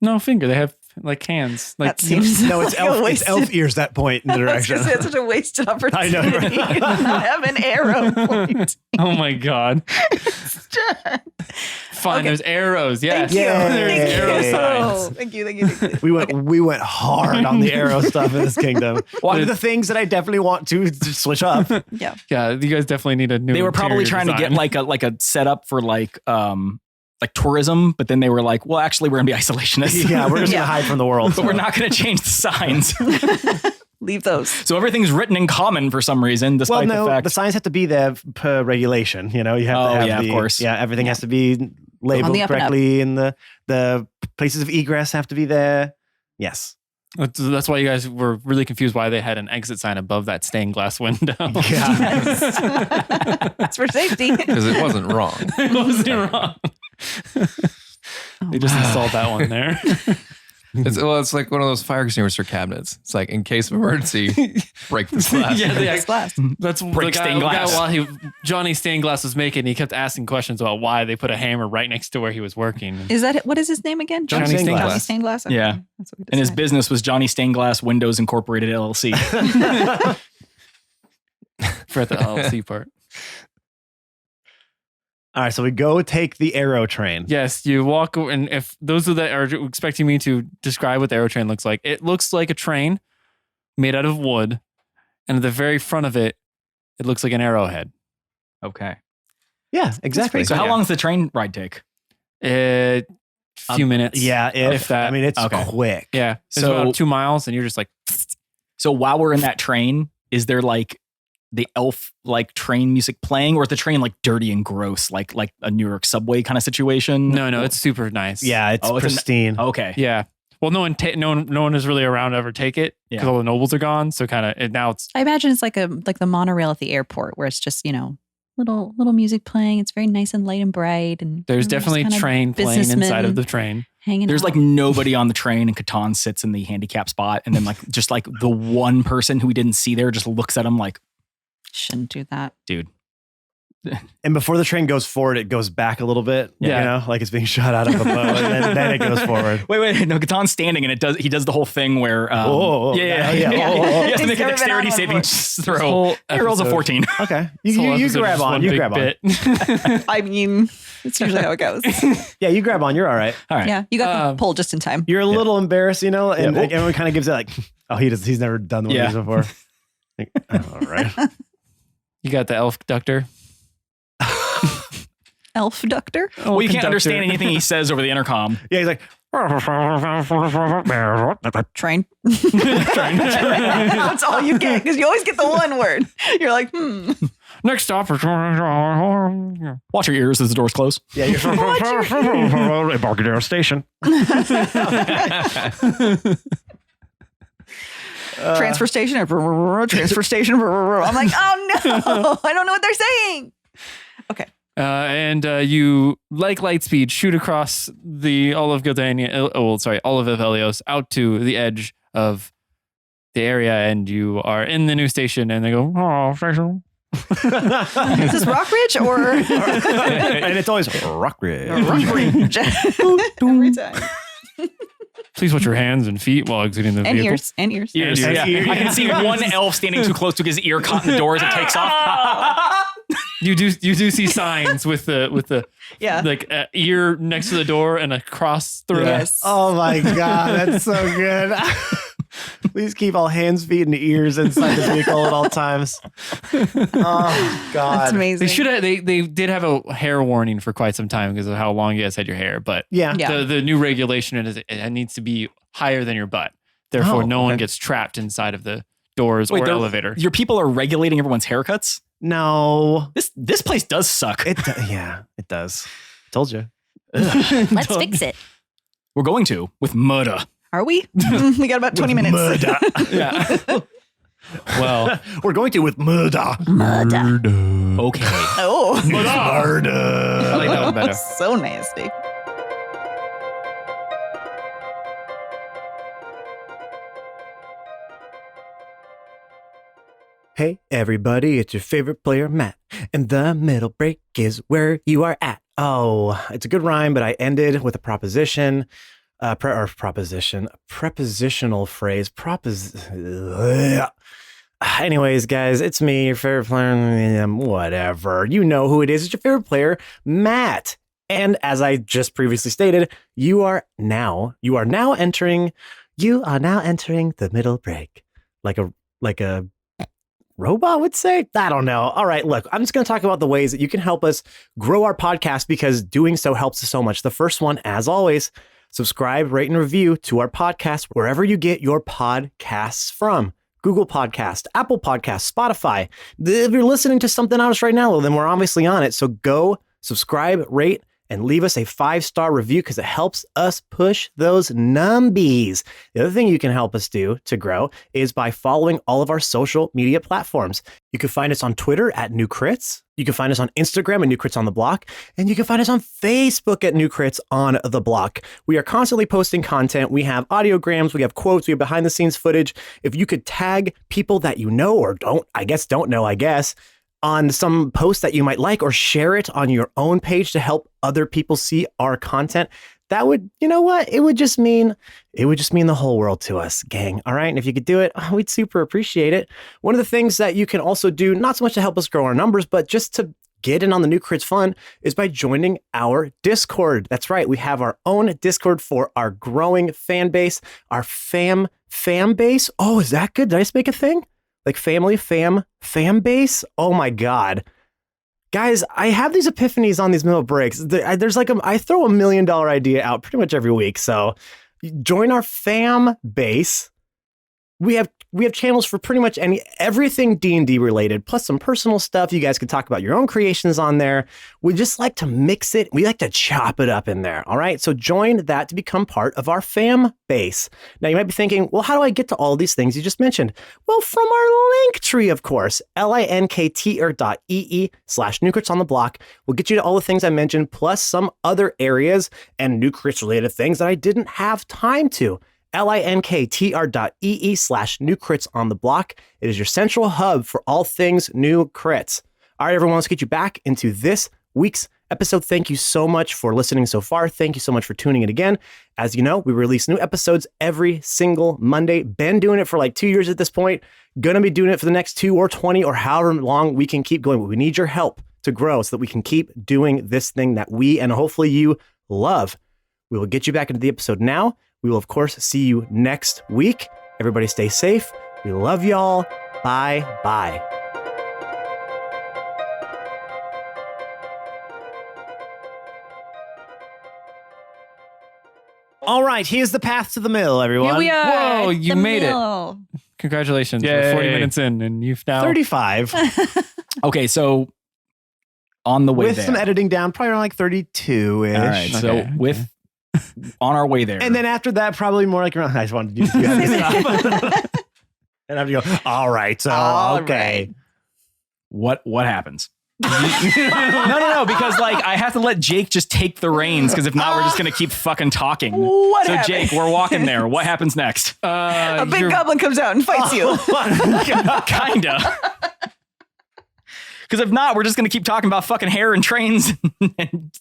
No, finger. They have like hands. Like That seems No, it's like a elf. It's elf wasted- ears that point in the I was direction. gonna say, it's such a wasted I opportunity. know, right? I have an arrow point. oh my god. Fine. Okay. There's arrows. Yes. Thank you. Yay. There's arrow Yay. signs. Oh, thank you. We went hard on the arrow stuff in this kingdom. One of the things that I definitely want to switch up. Yeah. Yeah, you guys definitely need a new. They were probably interior trying to get design. like a setup for like tourism, but then they were like, well, actually, we're gonna be isolationists. Yeah, we're just Yeah. gonna hide from the world. but we're not gonna change the signs. Leave those. So everything's written in common for some reason, Well, despite no, the fact. the signs have to be there per regulation. You know, you have Oh, to have yeah, of course. Yeah, everything has to be labeled On the up and up. correctly, and the places of egress have to be there. Yes. That's why you guys were really confused why they had an exit sign above that stained glass window. Yeah. It's for safety. Because it wasn't wrong. It wasn't wrong. They just installed that one there. It's like one of those fire extinguisher cabinets. It's like in case of emergency, break this glass. Yeah, they Next class. That's Break the stained glass. while Johnny Stained Glass was making, he kept asking questions about why they put a hammer right next to where he was working. Is that what is his name again? Johnny Stained Johnny Glass. Stained Glass. Okay. Yeah. That's what we and his decided. business was Johnny Stained Glass Windows Incorporated LLC. For the LLC part. All right, so we go take the arrow train. Yes, you walk, and if those that are expecting me to describe what the aero train looks like, it looks like a train made out of wood, and at the very front of it, it looks like an arrowhead. Okay. Yeah, exactly. So how Yeah. long does the train ride take? A few minutes. Yeah, if that. I mean, it's Okay. quick. Yeah. It's So- about 2 miles, and you're just like, So while we're in that train, is there like the elf like train music playing, or is the train like dirty and gross, like a New York subway kind of situation? no, it's super nice. Yeah, it's Oh, it's an- pristine. Okay. Yeah. Well, no one is really around to ever take it because Yeah. all the nobles are gone. So kind of now it's I imagine it's like the monorail at the airport where it's just, little music playing. It's very nice and light and bright. And there's everyone's definitely kind of train playing inside businessmen of the train. hanging There's out. like nobody on the train, and Catan sits in the handicap spot, and then like just like the one person who we didn't see there just looks at him like, Shouldn't do that. dude. And before the train goes forward, it goes back a little bit. Yeah. You know, like it's being shot out of a boat. And then it goes forward. Wait, no, Catan's standing, and he does the whole thing where Oh, yeah. yeah. Oh, He has to He's make a never been on dexterity one saving before. throw. He rolls a episode- 14. Okay. this whole You episode grab is just on. one You big grab on. bit. I mean, it's usually how it goes. Yeah, you grab on. You're all right. All right. Yeah, you got Um, the pole just in time. You're a little embarrassed, and Yeah. like, everyone kind of gives it like, oh, he's never done one of Yeah. these before. Like, all right. You got the elf conductor. Elf ductor. Well, you can't understand anything he says over the intercom. Yeah, he's like, Train. That's all you get because you always get the one word. You're like, Next stop. Watch your ears as the doors close. yeah, you're Embarcadero Station. transfer station. Transfer station. I'm like, oh no, I don't know what they're saying. And you, like Lightspeed, shoot across the all of Evelios out to the edge of the area, and you are in the new station, and they go, oh, station. Is this Rockridge or And it's always Rockridge. Rockridge? Every time. Please watch your hands and feet while exiting the And vehicle. ears. And ears. Ears. Yeah. Yeah. I can see one elf standing too close to his ear caught in the door as it takes off. You do see signs with the Yeah. like ear next to the door and a cross through. Yes. Oh my God, that's so good. Please keep all hands, feet, and ears inside the vehicle at all times. Oh God. That's amazing. They should have. They did have a hair warning for quite some time because of how long you guys had your hair. But Yeah. Yeah. the new regulation is it needs to be higher than your butt. Therefore, Oh, no one okay. gets trapped inside of the doors Wait, or they're- elevator. Your people are regulating everyone's haircuts? No. This place does suck. Yeah, it does. Told you. Let's fix it. We're going to with murder. Are we? We got about 20 minutes. Murder. Yeah. Well, We're going to with murder. Murder. Okay. Oh, Murder. I like that one better. so nasty. Hey everybody, it's your favorite player, Matt. And the middle break is where you are at. Oh, it's a good rhyme, but I ended with a proposition. prepositional phrase. Anyways, guys, it's me, your favorite player. Whatever. You know who it is. It's your favorite player, Matt. And as I just previously stated, you are now entering the middle break. Like a robot would say? I don't know. All right, look, I'm just going to talk about the ways that you can help us grow our podcast because doing so helps us so much. The first one, as always, subscribe, rate, and review to our podcast wherever you get your podcasts from. Google Podcast, Apple Podcast, Spotify. If you're listening to something else right now, well, then we're obviously on it. So go subscribe, rate, and leave us a 5-star review because it helps us push those numbies. The other thing you can help us do to grow is by following all of our social media platforms. You can find us on Twitter at New Crits. You can find us on Instagram at New Crits on the Block. And you can find us on Facebook at New Crits on the Block. We are constantly posting content. We have audiograms, we have quotes, we have behind the scenes footage. If you could tag people that you know or don't know, on some post that you might like or share it on your own page to help other people see our content, that would, you know what? It would just mean the whole world to us, gang. All right. And if you could do it, we'd super appreciate it. One of the things that you can also do, not so much to help us grow our numbers, but just to get in on the New Crits fun, is by joining our Discord. That's right. We have our own Discord for our growing fan base, our fam base. Oh, is that good? Did I just make a thing? Like family, fam base? Oh my God. Guys, I have these epiphanies on these middle breaks. There's like I throw $1 million idea out pretty much every week. So join our fam base. We have channels for pretty much everything D&D related, plus some personal stuff. You guys can talk about your own creations on there. We just like to mix it. We like to chop it up in there. All right. So join that to become part of our fam base. Now you might be thinking, well, how do I get to all these things you just mentioned? Well, from our link tree, of course, linktr.ee/New Crits on the Block will get you to all the things I mentioned, plus some other areas and New Crits related things that I didn't have time to. linktr.ee/New Crits on the Block. It is your central hub for all things New Crits. All right, everyone, let's get you back into this week's episode. Thank you so much for listening so far. Thank you so much for tuning in again. As you know, we release new episodes every single Monday. Been doing it for like 2 years at this point. Gonna be doing it for the next 2 or 20 or however long we can keep going. But we need your help to grow so that we can keep doing this thing that we and hopefully you love. We will get you back into the episode now. We will, of course, see you next week. Everybody stay safe. We love y'all. Bye-bye. All right, here's the path to the mill, everyone. Here we are. Whoa, you made it. Congratulations. Yay. We're 40 minutes in and you've now... 35. Okay, so on the way with there. some editing down, probably around like 32-ish. All right, so with on our way there. And then after that, probably more like around, I just wanted to do heavy stuff. And I have to go, all right, so, okay. What happens? No, because like I have to let Jake just take the reins because if not, we're just gonna keep fucking talking. What so happened? Jake, we're walking there. What happens next? A big goblin comes out and fights you. Kinda. Because if not, we're just going to keep talking about fucking hair and trains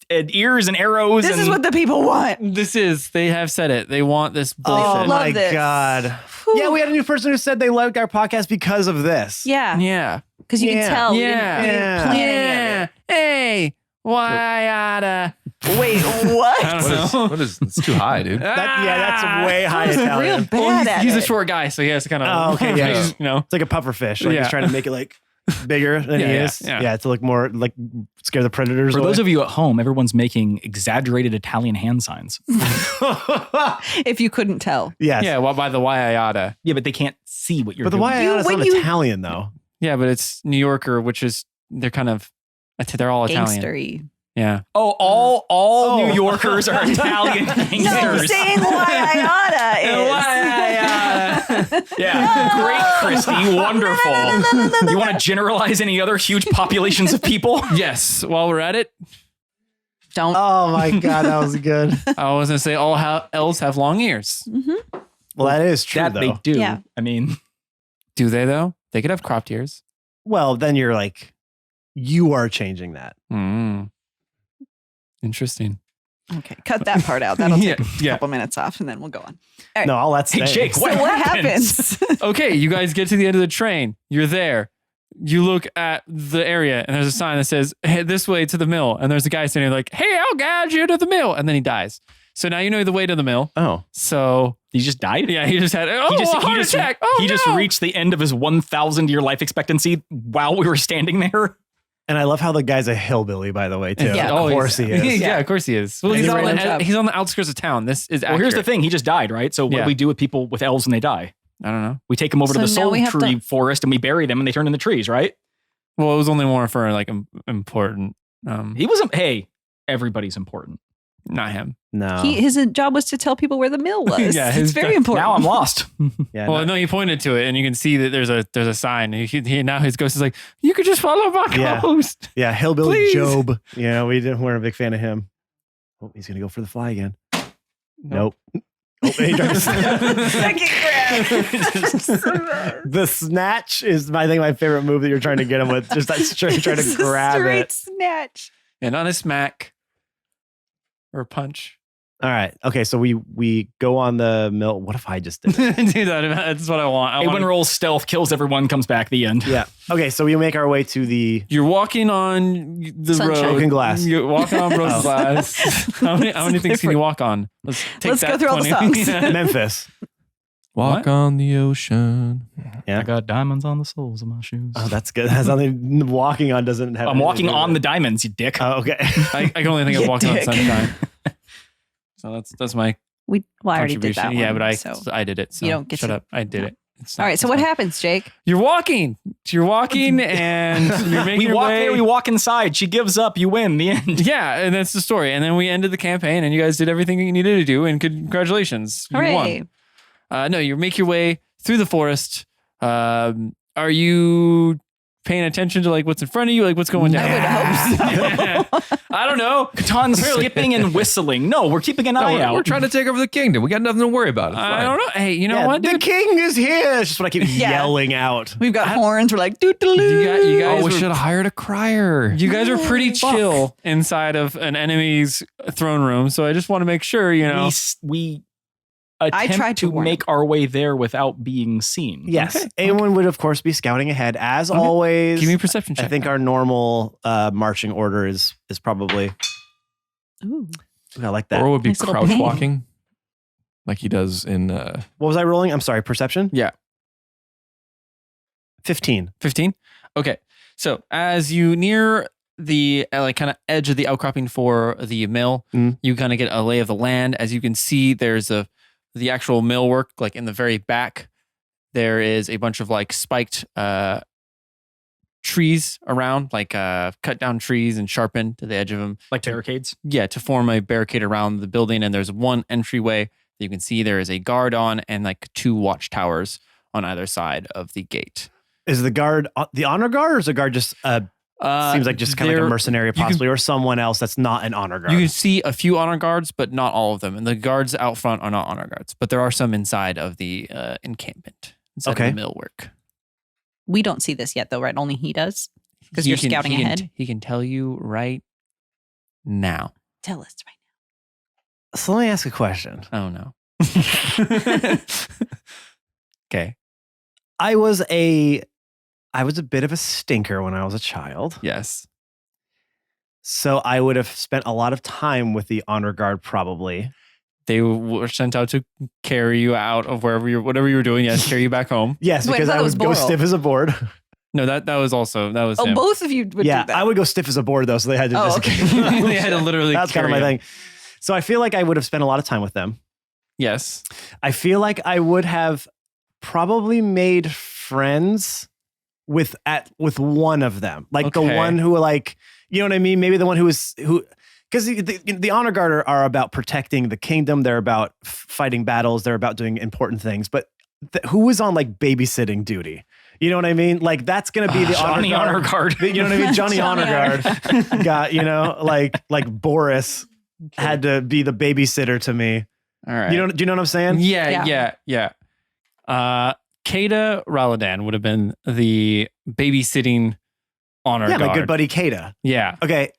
and ears and arrows. This is what the people want. They have said it. They want this bullshit. Oh my Love this. God. Whew. Yeah, we had a new person who said they liked our podcast because of this. Yeah. Yeah. Because you Yeah. can tell. Yeah. We didn't plan any of it. Hey, why oughta? Wait, what? I don't know. It's too high, dude. That's way high Real Italian. bad Well, at he's a it. short guy, so he has to kind of. Oh, okay, yeah, just, you know. It's like a puffer fish. Like Yeah. he's trying to make it like bigger than he Yeah, is. yeah. Yeah, to look more like scare the predators. For those of you at home, everyone's making exaggerated Italian hand signs. If you couldn't tell. Yes. Yeah, well, by the why oughta. Yeah, but they can't see what you're But the doing. Waiana is when not you- Italian though. Yeah, but it's New Yorker, which is they're kind of they're all Italian. Gangstery. Yeah. Oh, all Oh. New Yorkers are Italian No, gangsters. saying why I oughta is. Yeah, great, Christy. Wonderful. You want to generalize any other huge populations of people? Yes. While we're at it, Don't. Oh my God, that was good. I was gonna say all elves have long ears. Well, that is true That though. they do. Yeah. I mean, Do they though? They could have cropped ears. Well, then you're like, you are changing that. Mm. Interesting. Okay, cut that part out. That'll take a Yeah. couple minutes off, and then we'll go on. All right. No, I'll let stay. Hey, Jake, So what happens? Okay, you guys get to the end of the train. You're there. You look at the area, and there's a sign that says, "Head this way to the mill." And there's a guy standing there like, "Hey, I'll guide you to the mill." And then he dies. So now you know the way to the mill. Oh, So He just died? yeah, he just had a heart attack. Oh, he just no. reached the end of his 1,000-year life expectancy while we were standing there. and I love how the guy's a hillbilly, by the way, too. Yeah. Of course he is. Yeah, of course he is. Well, And he's he on, ran job. he's on the outskirts of town. This is Well, here's the accurate. thing. He just died, right? So what Yeah. do we do with people with elves when they die? I don't know. We take them over to So the now soul we have tree to- forest and we bury them and they turn into trees, right? Well, it was only more for like important. He wasn't, hey, everybody's important. Not him. No. His job was to tell people where the mill was. Yeah, It's his very job- important. Now I'm lost. yeah, Well, no. no, he pointed to it, and you can see that there's a sign. He now his ghost is like, "You could just follow my Yeah. ghost." Yeah, hillbilly Please. Job. Yeah, weren't a big fan of him. Oh, he's gonna go for the fly again. Nope. Oh, he tries- Second grab. the snatch is, I think, my favorite move that you're trying to get him with. Just that straight trying to grab Straight it. snatch. And on a smack or a punch. All right. Okay. So we go on the mill. What if I just did it? Dude, that's what I want. I Aewyn want rolls stealth, kills everyone, comes back, the end. Yeah. Okay. So we make our way to the. You're walking on the Sunshine. road. Broken glass. You're walking on broken Oh. glass. How many things can you walk on? Let's Let's go through all the songs. Memphis. Walk What? on the ocean. I got diamonds on the soles of my shoes. Oh, that's good. That's something walking on doesn't have. I'm walking on the diamonds, you dick. Oh, okay. I can only think of You walking on dick. sunshine. So that's my I already did contribution. that one. Yeah, but so. I did it. So You don't get shut to- up. I did it. It's All not- right. So it's what fine. happens, Jake? You're walking. You're walking, and you're making We your walk way. there, we walk inside. She gives up, you win, the end. Yeah, and that's the story. And then we ended the campaign, and you guys did everything you needed to do. And congratulations, you Hooray. won. No, you make your way through the forest. Are you paying attention to like what's in front of you, like what's going down? I would hope so. I don't know. Katan's skipping and whistling. No, we're keeping an eye No, out. we're trying to take over the kingdom. We got nothing to worry about. It's I fine. don't know. Hey, you know Yeah, what, the dude? king is here. It's just what I keep Yeah. yelling out. We've got horns. We're like, doo doo You guys Oh, we were- should have hired a crier. You guys are pretty Fuck. chill inside of an enemy's throne room, so I just want to make sure, you know. We I attempt tried to to warn make our way there without being seen. Yes. Okay, Aewyn would, of course, be scouting ahead as always. Give me a perception check. I think our normal marching order is probably. Ooh. I like that. Or would be Nice little crouch bang. walking, like he does in. What was I rolling? I'm sorry. Perception. Yeah. 15. 15. Okay, so as you near the like kind of edge of the outcropping for the mill, Mm. you kind of get a lay of the land. As you can see, there's the actual mill work like in the very back. There is a bunch of like spiked trees around, like cut down trees and sharpened to the edge of them. Like barricades. Yeah, to form a barricade around the building. And there's one entryway that you can see there is a guard on and like 2 watchtowers on either side of the gate. Is the guard the honor guard, or is the guard just seems like just kind of like a mercenary, can- possibly, or someone else that's not an honor guard? You can see a few honor guards, but not all of them. And the guards out front are not honor guards, but there are some inside of the encampment, inside Okay. of the millwork. We don't see this yet, though, right? Only he does. Because you're scouting ahead. He can tell you right now. Tell us right So let me ask a question. Oh no. Okay. I was a bit of a stinker when I was a child. Yes. So I would have spent a lot of time with the honor guard, probably. They were sent out to carry you out of whatever you were doing. Yes, carry you back home. Yes, Wait, I because thought I it was would go Boral. stiff as a board. No, that was Oh, him. both of you would Yeah, do that. I would go stiff as a board, though, so they had to Oh, just. okay. They had to literally That's kind of carry my him. thing. So I feel like I would have spent a lot of time with them. Yes. I feel like I would have probably made friends with one of them, like the Okay. one who, like, you know what I mean? Maybe the one because the honor guard are about protecting the kingdom. They're about fighting battles. They're about doing important things. But who was on like babysitting duty? You know what I mean? Like that's gonna be the Johnny Honor Guard. You know what I mean? Johnny Johnny Honor Guard got, like Boris had to be the babysitter to me. All right. Do you know what I'm saying? Yeah. Kata Raladan would have been the babysitting honor Yeah, guard. my good buddy Kata. Yeah. Okay,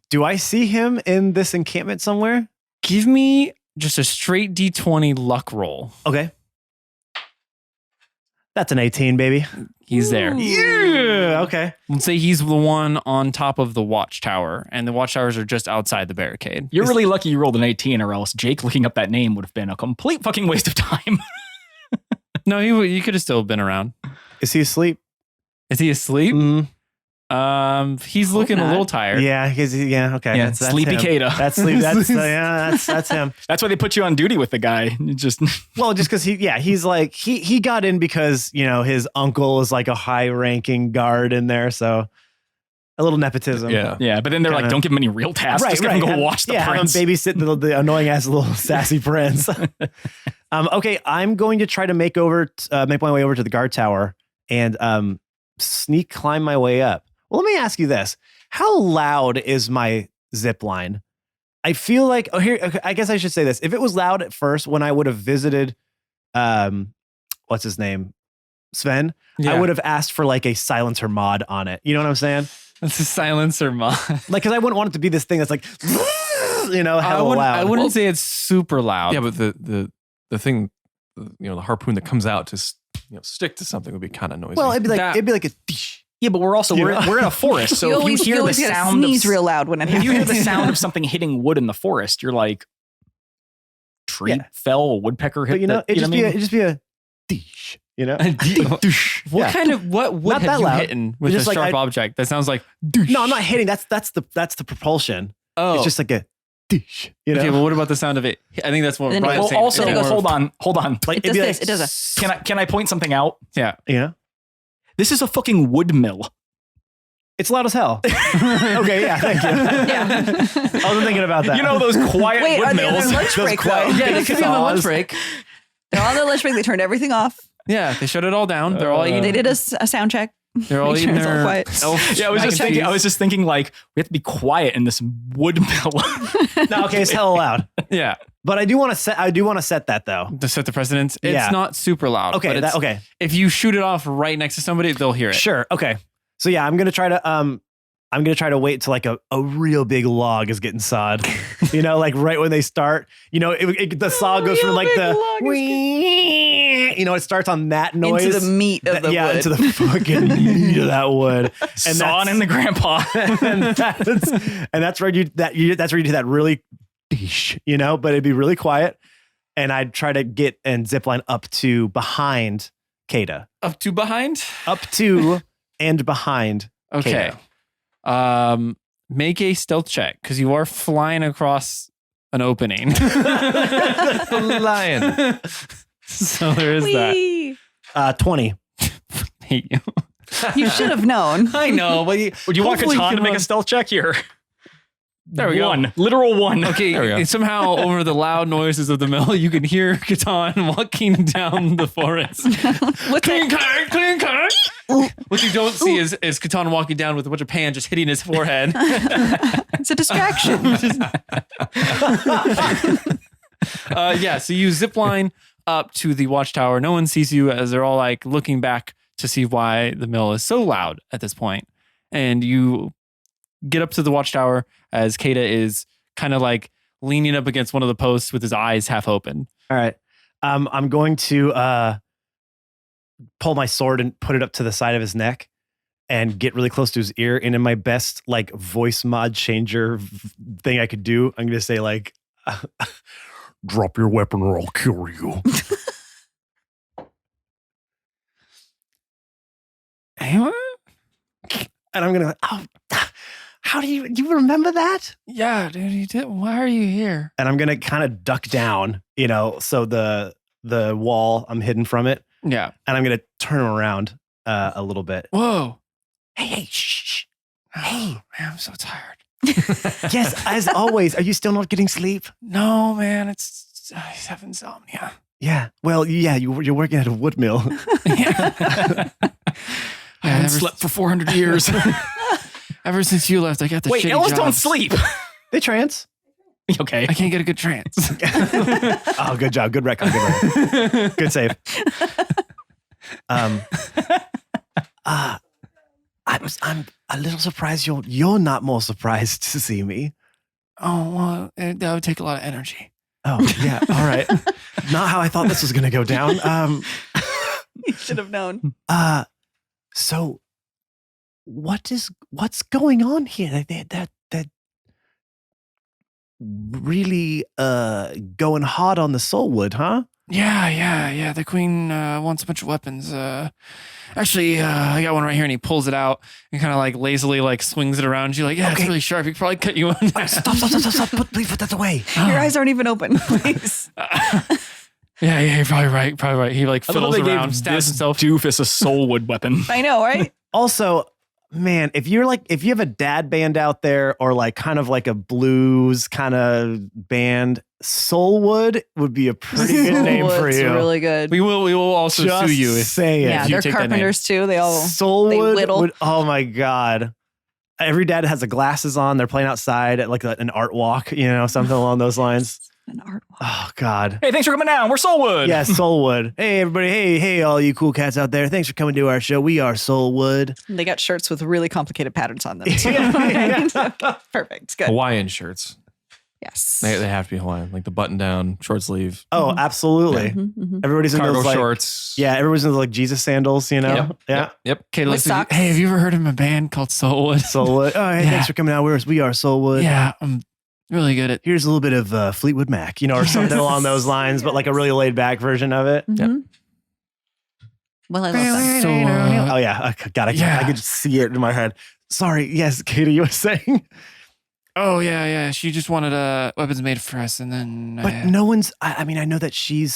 do I see him in this encampment somewhere? Give me just a straight D20 luck roll. Okay. That's an 18, baby. He's there. Yeah. Okay. Let's say he's the one on top of the watchtower, and the watchtowers are just outside the barricade. You're really lucky you rolled an 18, or else Jake looking up that name would have been a complete fucking waste of time. No, he could have still been around. Is he asleep? Is he asleep? He's looking a little tired. Yeah. Okay. Yeah, That's sleepy him. Kata. That's sleep. That's him. That's why they put you on duty with the guy. You just Well, just because he's like he got in because his uncle is like a high ranking guard in there, so a little nepotism. yeah. But then they're like, don't give him any real tasks. Just have him go watch the prince. Have him babysit the annoying ass little sassy prince. Okay, I'm going to try to make my way over to the guard tower and sneak climb my way up. Well, let me ask you this: how loud is my zip line? I feel like okay, I guess I should say this. If it was loud at first when I would have visited, what's his name, Sven, I would have asked for like a silencer mod on it. You know what I'm saying? That's a silencer mod. Like, because I wouldn't want it to be this thing that's like, hella loud. I wouldn't say it's super loud. Yeah, but the thing, the harpoon that comes out to stick to something would be kind of noisy. Well, it'd be like a tish. Yeah, but we're in a forest, so you if you hear the sound sneeze real loud when it if happens. you hear the sound of something hitting wood in the forest, you're like, tree fell, a woodpecker hit. But it'd just be a tish. What kind of what wood Not have that you loud. hitting with Just a like sharp object that sounds like? No, I'm not hitting. That's the propulsion. Oh, It's just like a tish. okay. Well, what about the sound of it? I think that's what Then it Brian's goes- saying. Also, It's more of- hold on. Like, It it'd does be this. like, It does a. Can I point something out? Yeah. This is a fucking wood mill. It's loud as hell. Okay, yeah, thank you. Yeah. I wasn't thinking about that. You know those quiet Wait, wood are they on mills. their lunch Those break quiet- though? Yeah, they could be on the lunch Saws. break. They're on their lunch break. They turned everything off. Yeah, they shut it all down. They're all eating. They did a sound check. They're all Make sure eating it's all their quiet. elf Yeah, I was mac just and thinking. I cheese. was just thinking, like, we have to be quiet in this wood mill. No, okay, it's hella loud. Yeah, But I do want to set that though. to set the precedence. It's Yeah. not super loud. Okay, but it's, okay. if you shoot it off right next to somebody, they'll hear it. Sure. Okay. So yeah, I'm gonna try to wait till like a real big log is getting sawed. Like right when they start. The saw goes from like the it starts on that noise Into the meat of the wood. into the fucking meat of that wood. And Sawing in the grandpa. and that's where you do that really but it'd be really quiet. And I'd try to get and zipline up to behind Kata. Up to behind. Up to and behind. Okay. Kata. Make a stealth check because you are flying across an opening. the lion. So there is that. Whee! 20. Hate you. You should have known. I know, but Would you want hopefully Catan you to make can- a stealth check here? There we go. One. Literal one. Okay, There we go. and somehow over the loud noises of the mill, you can hear Catan walking down the forest. What's Cling, that? clang, cling, clang. What you don't see is Catan walking down with a bunch of pan just hitting his forehead. It's a distraction. So you zip line up to the watchtower. No one sees you as they're all like looking back to see why the mill is so loud at this point. And you get up to the watchtower as Kata is kind of like leaning up against one of the posts with his eyes half open. All right. I'm going to pull my sword and put it up to the side of his neck and get really close to his ear. And in my best like voice mod changer thing I could do, I'm going to say like, drop your weapon or I'll kill you. Aewyn? And I'm going to, how do you remember that? Yeah, dude, you did. Why are you here? And I'm going to kind of duck down, so the wall, I'm hidden from it. Yeah. And I'm going to turn him around a little bit. Whoa. Hey, shh. Hey, man, I'm so tired. Yes, as always. Are you still not getting sleep? No, man, I have insomnia. Yeah. Well, yeah, you're working at a wood mill. Yeah. I haven't slept for 400 years. Ever since you left, I got the Wait, shitty elves don't jobs. sleep. They trance. Okay. I can't get a good trance. Oh, good job. Good record. Good save. I'm a little surprised you're not more surprised to see me. Oh, well, that would take a lot of energy. Oh, yeah. All right. Not how I thought this was going to go down. You should have known. So what's going on here? That really going hard on the soulwood, huh? Yeah. The queen wants a bunch of weapons. Actually, I got one right here, and he pulls it out and kind of like lazily like swings it around you. Like, yeah, Okay. it's really sharp. He could probably cut you on. Stop. Please put that away. Your eyes aren't even open, please. Yeah, you're probably right. He like I love fiddles they gave around, stabs this himself. doofus a soulwood weapon. I know, right? Also, man, if you have a dad band out there or like kind of like a blues kind of band, Soulwood would be a pretty good name for Soulwood's you. really good. We will also Just sue you. saying. Yeah, you they're take that name. carpenters too. They all Soulwood whittle. would, oh my God. Every dad has the glasses on. They're playing outside at like an art walk, something along those lines. an art walk. Oh God. Hey, thanks for coming down. We're Soulwood. Yeah, Soulwood. Hey, everybody. Hey, all you cool cats out there. Thanks for coming to our show. We are Soulwood. They got shirts with really complicated patterns on them. Yeah. Okay, perfect. Good. Hawaiian shirts. Yes. They have to be Hawaiian, like the button down, short sleeve, Oh, absolutely. Mhm, mhm. Everybody's in cargo those like, shorts. yeah, everybody's in like Jesus sandals, Yep. Yeah. Yep. Okay, With listen. socks. Hey, have you ever heard of a band called Soulwood? Soulwood. Oh, hey, Yeah. thanks for coming out. We are Soulwood. Yeah, I'm really good at. Here's a little bit of Fleetwood Mac, or something along those lines, but like a really laid back version of it. Mhm. Well, I love that. So, Oh yeah, God, I could see it in my head. Sorry, yes, Katie, you were saying, oh yeah. She just wanted weapons made for us, and then. but no one's. I mean, I know that she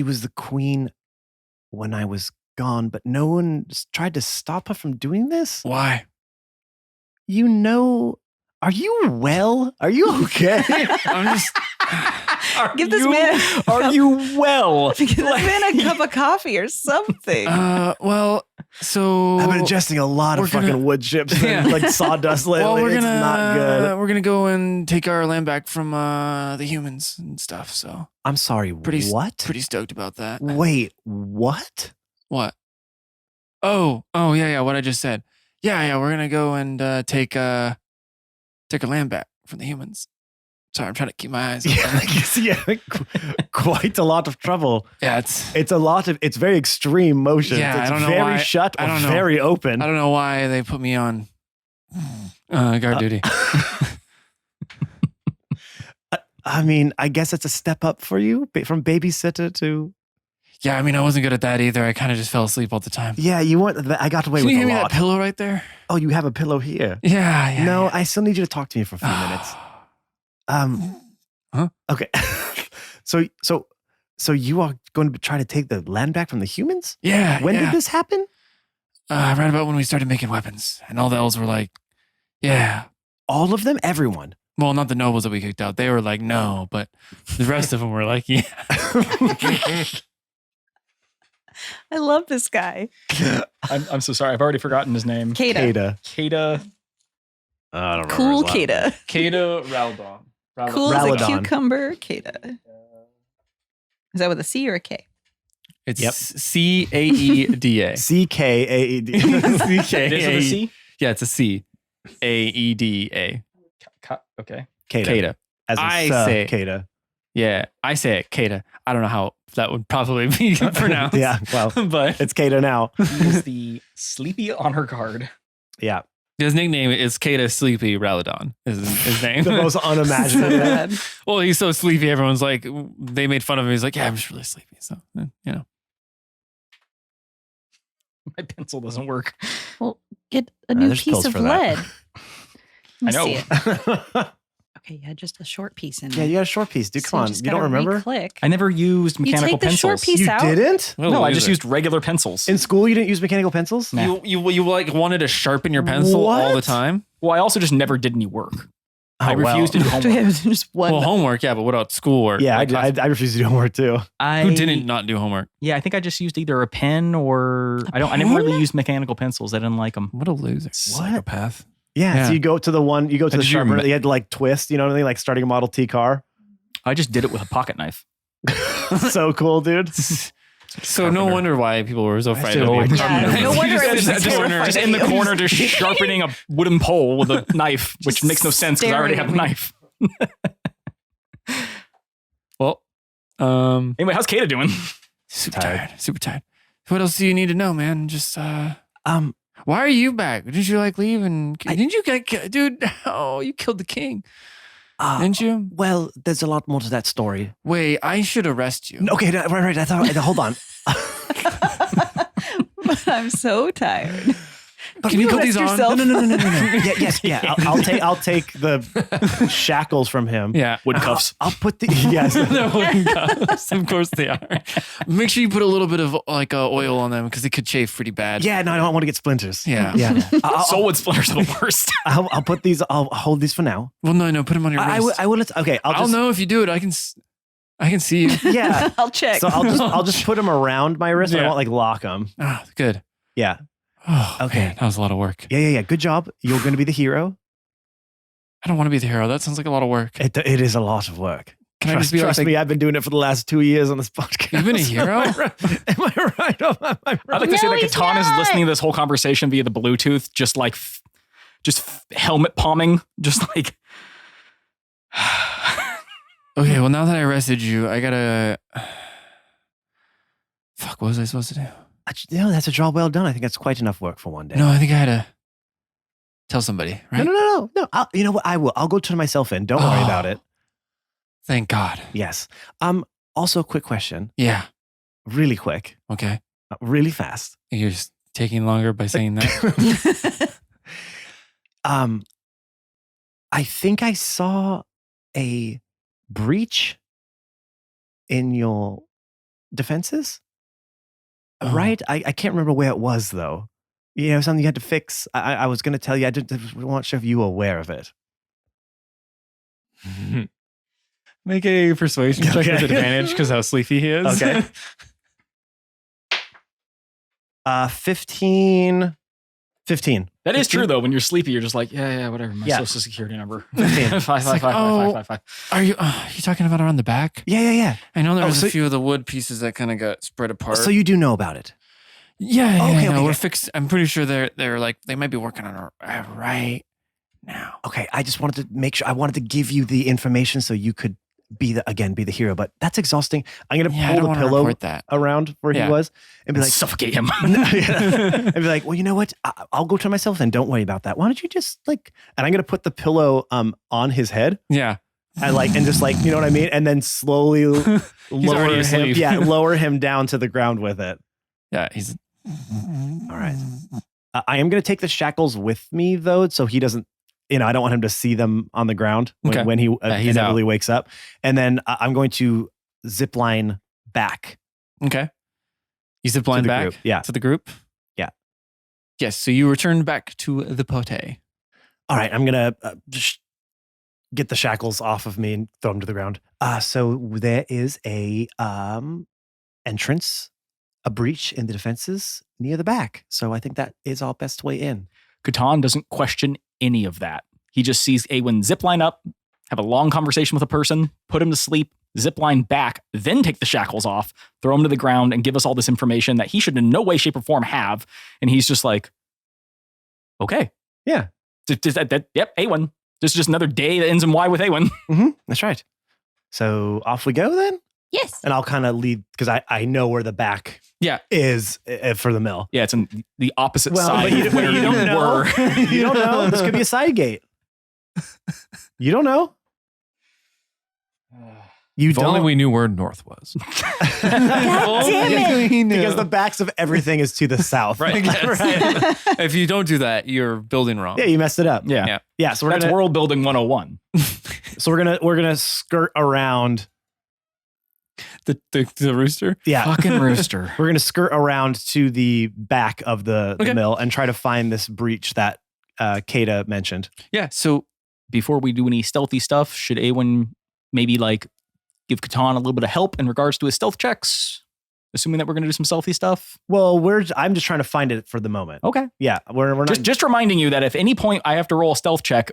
was the queen when I was gone, but no one tried to stop her from doing this. Why? Are you well? Are you okay? I'm just. Give this man. Are you well? Give this man a cup of coffee or something. Well, so I've been ingesting a lot of we're gonna- fucking wood chips and Yeah. like sawdust lately. well, we're It's not good. We're gonna go and take our land back from the humans and stuff. So I'm sorry. Pretty- What? pretty stoked about that. Wait, what? What? Oh, yeah. What I just said. Yeah. We're gonna go and take our land back from the humans. Sorry, I'm trying to keep my eyes open. Yeah, I guess, quite a lot of trouble. Yeah, It's very extreme motions. Yeah, it's I don't know very why- shut I or don't know. very open. I don't know why they put me on guard duty. I mean, I guess it's a step up for you from babysitter to. Yeah, I mean, I wasn't good at that either. I kind of just fell asleep all the time. Yeah, I got away Can with you a hand me lot. that pillow right there? Oh, you have a pillow here. Yeah. No, yeah. I still need you to talk to me for a few minutes. Huh? Okay. So you are going to try to take the land back from the humans? Yeah. When yeah. did this happen? Right about when we started making weapons, and all the elves were like, "Yeah." All of them? Everyone? Well, not the nobles that we kicked out. They were like, "No," but the rest of them were like, "Yeah." I love this guy. I'm so sorry. I've already forgotten his name. Kata. Kata. I don't remember Cool his last name. Kata. Kata Raldon. Cool as a Ralladon. cucumber. Kata. Is that with a C or a K? It's Yep. CAEDA. CKAED. It is with a C? Yeah, it's a CAEDA. Okay. Kata. Kata. As in I say- Kata. Yeah, I say it, Kata. I don't know how that would probably be pronounced. Yeah, well, but it's Kata now. He is the sleepy honor guard. Yeah. his nickname is Kata Sleepy Ralladon. Is his name. The most unimaginative. Bad. Well, he's so sleepy. Everyone's like, they made fun of him. He's like, yeah, I'm just really sleepy. So, My pencil doesn't work. Well, get a new there's piece pills of for that. lead. I Let me know. see it. Yeah, Okay, yeah, just a short piece in you there. got a short piece, dude. So Come on. just You don't gotta remember? Click. I never used mechanical take the pencils. short piece You out? didn't? No, I just used regular pencils. In school, you didn't use mechanical pencils? Nah. You like wanted to sharpen your pencil all the What? time? Well, I also just never did any work. I Oh, well. refused to do Do we homework. have just one? Well, homework, yeah, but what about schoolwork? Yeah, Like, I refuse to do homework too. who didn't not do homework? Yeah, I think I just used either a pen or I never really used mechanical pencils. I didn't like them. What a loser. Psychopath. Yeah, Yeah. so you go to the Did you sharpener. rem- You had to like twist, you know what I mean? Like starting a Model T car. I just did it with a pocket knife. So cool, dude. So no wonder why people were so afraid of you. Yeah, no wonder I was just, terrified just of in the you. corner, just sharpening a wooden pole with a knife, which makes no sense because I already have a Staring at knife. Well, Anyway, how's Kata doing? super tired. Super tired. What else do you need to know, man? Just why are you back? Didn't you like leave and didn't you get dude? Oh, you killed the king, didn't you? Well, there's a lot more to that story. Wait, I should arrest you. Okay, right. I thought. Hold on. But I'm so tired. But Can you put these on? yourself? No. Yeah. I'll take the shackles from him. Yeah. Wood cuffs. I'll put the yes. The wooden cuffs. Of course they are. Make sure you put a little bit of like oil on them because they could chafe pretty bad. Yeah, no, I don't want to get splinters. Yeah. Soulwood splinters are the worst. I'll put these. I'll hold these for now. Well, no, put them on your wrist. I will. Okay, I'll know if you do it. I can see you. Yeah, I'll check. so I'll just put them around my wrist. But I Yeah. won't like lock them. Ah, good. Yeah. Oh, Okay. man, that was a lot of work. Yeah. Good job. You're going to be the hero. I don't want to be the hero. That sounds like a lot of work. It is a lot of work. Can I just be trust like, me, I've been doing it for the last 2 years on this podcast. You've been a hero? Am I right? Am I right? I'd like to say No, that he's Catan is not. listening to this whole conversation via the Bluetooth, just helmet palming, just like. okay, well, now that I arrested you, I gotta. Fuck, what was I supposed to do? No, that's a job well done. I think that's quite enough work for one day. No, I think I had to tell somebody, right? No. You know what? I will. I'll go turn myself in. Don't worry about it. Thank God. Yes. Also, quick question. Yeah. Really quick. Okay. Really fast. You're just taking longer by saying that. I think I saw a breach in your defenses. Oh. Right? I can't remember where it was though. You know, something you had to fix. I was going to tell you. I wasn't sure if you were aware of it. Make a persuasion check Okay. with advantage because how sleepy he is. Okay. 15. That is true though. When you're sleepy, you're just like, yeah, whatever. My Yeah. social security number. 15. Five. Are you talking about around the back? Yeah. I know there Oh, was so- a few of the wood pieces that kind of got spread apart. So you do know about it. yeah, Okay, no, okay. we're fixed. I'm pretty sure they're like they might be working on it right now. Okay, I just wanted to make sure. I wanted to give you the information so you could be the hero. But that's exhausting. I'm gonna Yeah, I pull don't the want to pillow report that. around where Yeah. he was and be like, Suffocate him. and be like, well, you know what? I'll go turn myself in. Don't worry about that. Why don't you just like? And I'm gonna put the pillow on his head. Yeah. And just like, you know what I mean? And then slowly already lower him. asleep. Yeah, lower him down to the ground with it. Yeah, he's All right. I am going to take the shackles with me though, so he doesn't. You know, I don't want him to see them on the ground Okay. when he he's inevitably wakes up. And then I'm going to zip line back Okay. You zip to line the back group. Yeah. to the group? Yeah. Yes, so you return back to the pote. All right. I'm going to just get the shackles off of me and throw them to the ground. So there is a entrance, a breach in the defenses near the back. So I think that is our best way in. Catan doesn't question any of that. He just sees Aewyn zipline up, have a long conversation with a person, put him to sleep, zipline back, then take the shackles off, throw him to the ground, and give us all this information that he should in no way, shape, or form have. And he's just like, okay. Yeah. Yep, Aewyn. This is just another day that ends in Y with Aewyn. That's right. So off we go then. Yes. And I'll kind of lead because I know where the back is for the mill. Yeah, it's on the opposite Well, side but of where you don't know. were. You don't know. This could be a side gate. You don't know. You If only don't. we knew where north was. Because the backs of everything is to the south. Right. Right. If you don't do that, you're building wrong. Yeah, you messed it up. Yeah. Yeah. So we're That's gonna world building 101. we're gonna skirt around. The rooster? Yeah. Fucking rooster. We're gonna skirt around to the back of the Okay. mill and try to find this breach that Kata mentioned. Yeah, so Before we do any stealthy stuff, should Aewyn maybe like give Catan a little bit of help in regards to his stealth checks? Assuming that we're going to do some stealthy stuff. Well, I'm just trying to find it for the moment. Okay. Yeah, we're not. Just reminding you that if any point I have to roll a stealth check,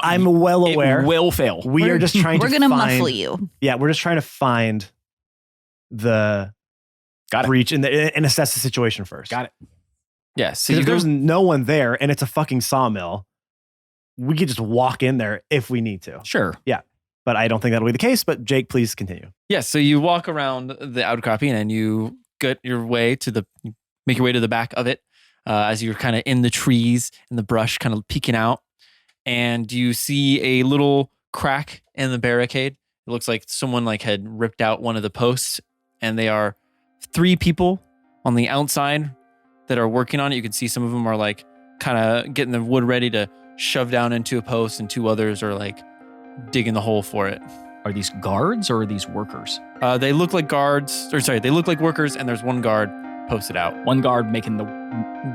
I'm well aware. It will fail. We are just trying to. We're gonna find, muffle you. Yeah, we're just trying to find the Got it. breach and assess the situation first. Got it. yeah, so Because you if go there's no one there and it's a fucking sawmill, we could just walk in there if we need to. Sure. But I don't think that'll be the case. But Jake, please continue. Yeah, so you walk around the outcropping and you get your way make your way to the back of it as you're kind of in the trees and the brush kind of peeking out. And you see a little crack in the barricade. It looks like someone had ripped out one of the posts, and they are 3 people on the outside that are working on it. You can see some of them are kind of getting the wood ready to shove down into a post, and 2 others are digging the hole for it. Are these guards or are these workers? They look like they look like workers, and there's one guard posted out. One guard making the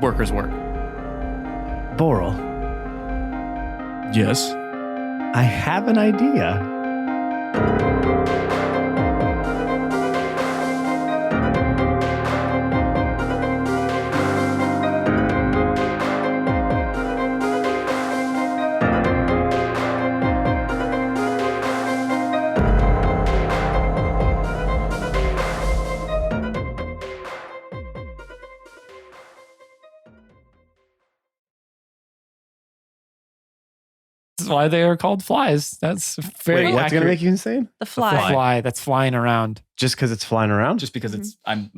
Workers work. Boral, Yes. I have an idea. That's why they are called flies. That's very Wait, what's going to accurate. make you insane? The fly. Fly that's flying around. Just because it's flying around? just because it's I'm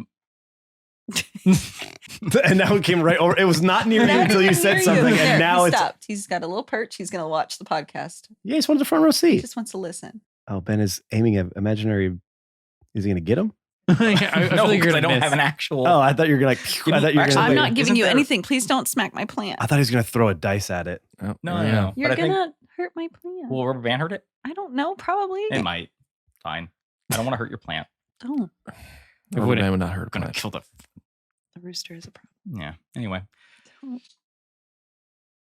And now it came right over. It was not near you until you said something. There, And now he it's. stopped. He's got a little perch. He's going to watch the podcast. Yeah, he just wanted the front row He seat. just wants to listen. Oh, Ben is aiming an imaginary. Is he going to get him? I feel no, like because I you're gonna don't miss. have an actual. Oh, I thought you were going to Give I me- thought you were actually, going I'm to. not giving isn't you there- anything. Please don't smack my plant. I thought he was going to throw a dice at it. Oh, No, yeah. no. You're But I think going to hurt my plant. will rubber band hurt it? I don't know. Probably. It might. Fine. I don't want to hurt your plant. Don't. Rubber band would not hurt a I'm gonna plant. kill the. The rooster is a problem. Yeah. Anyway, Don't.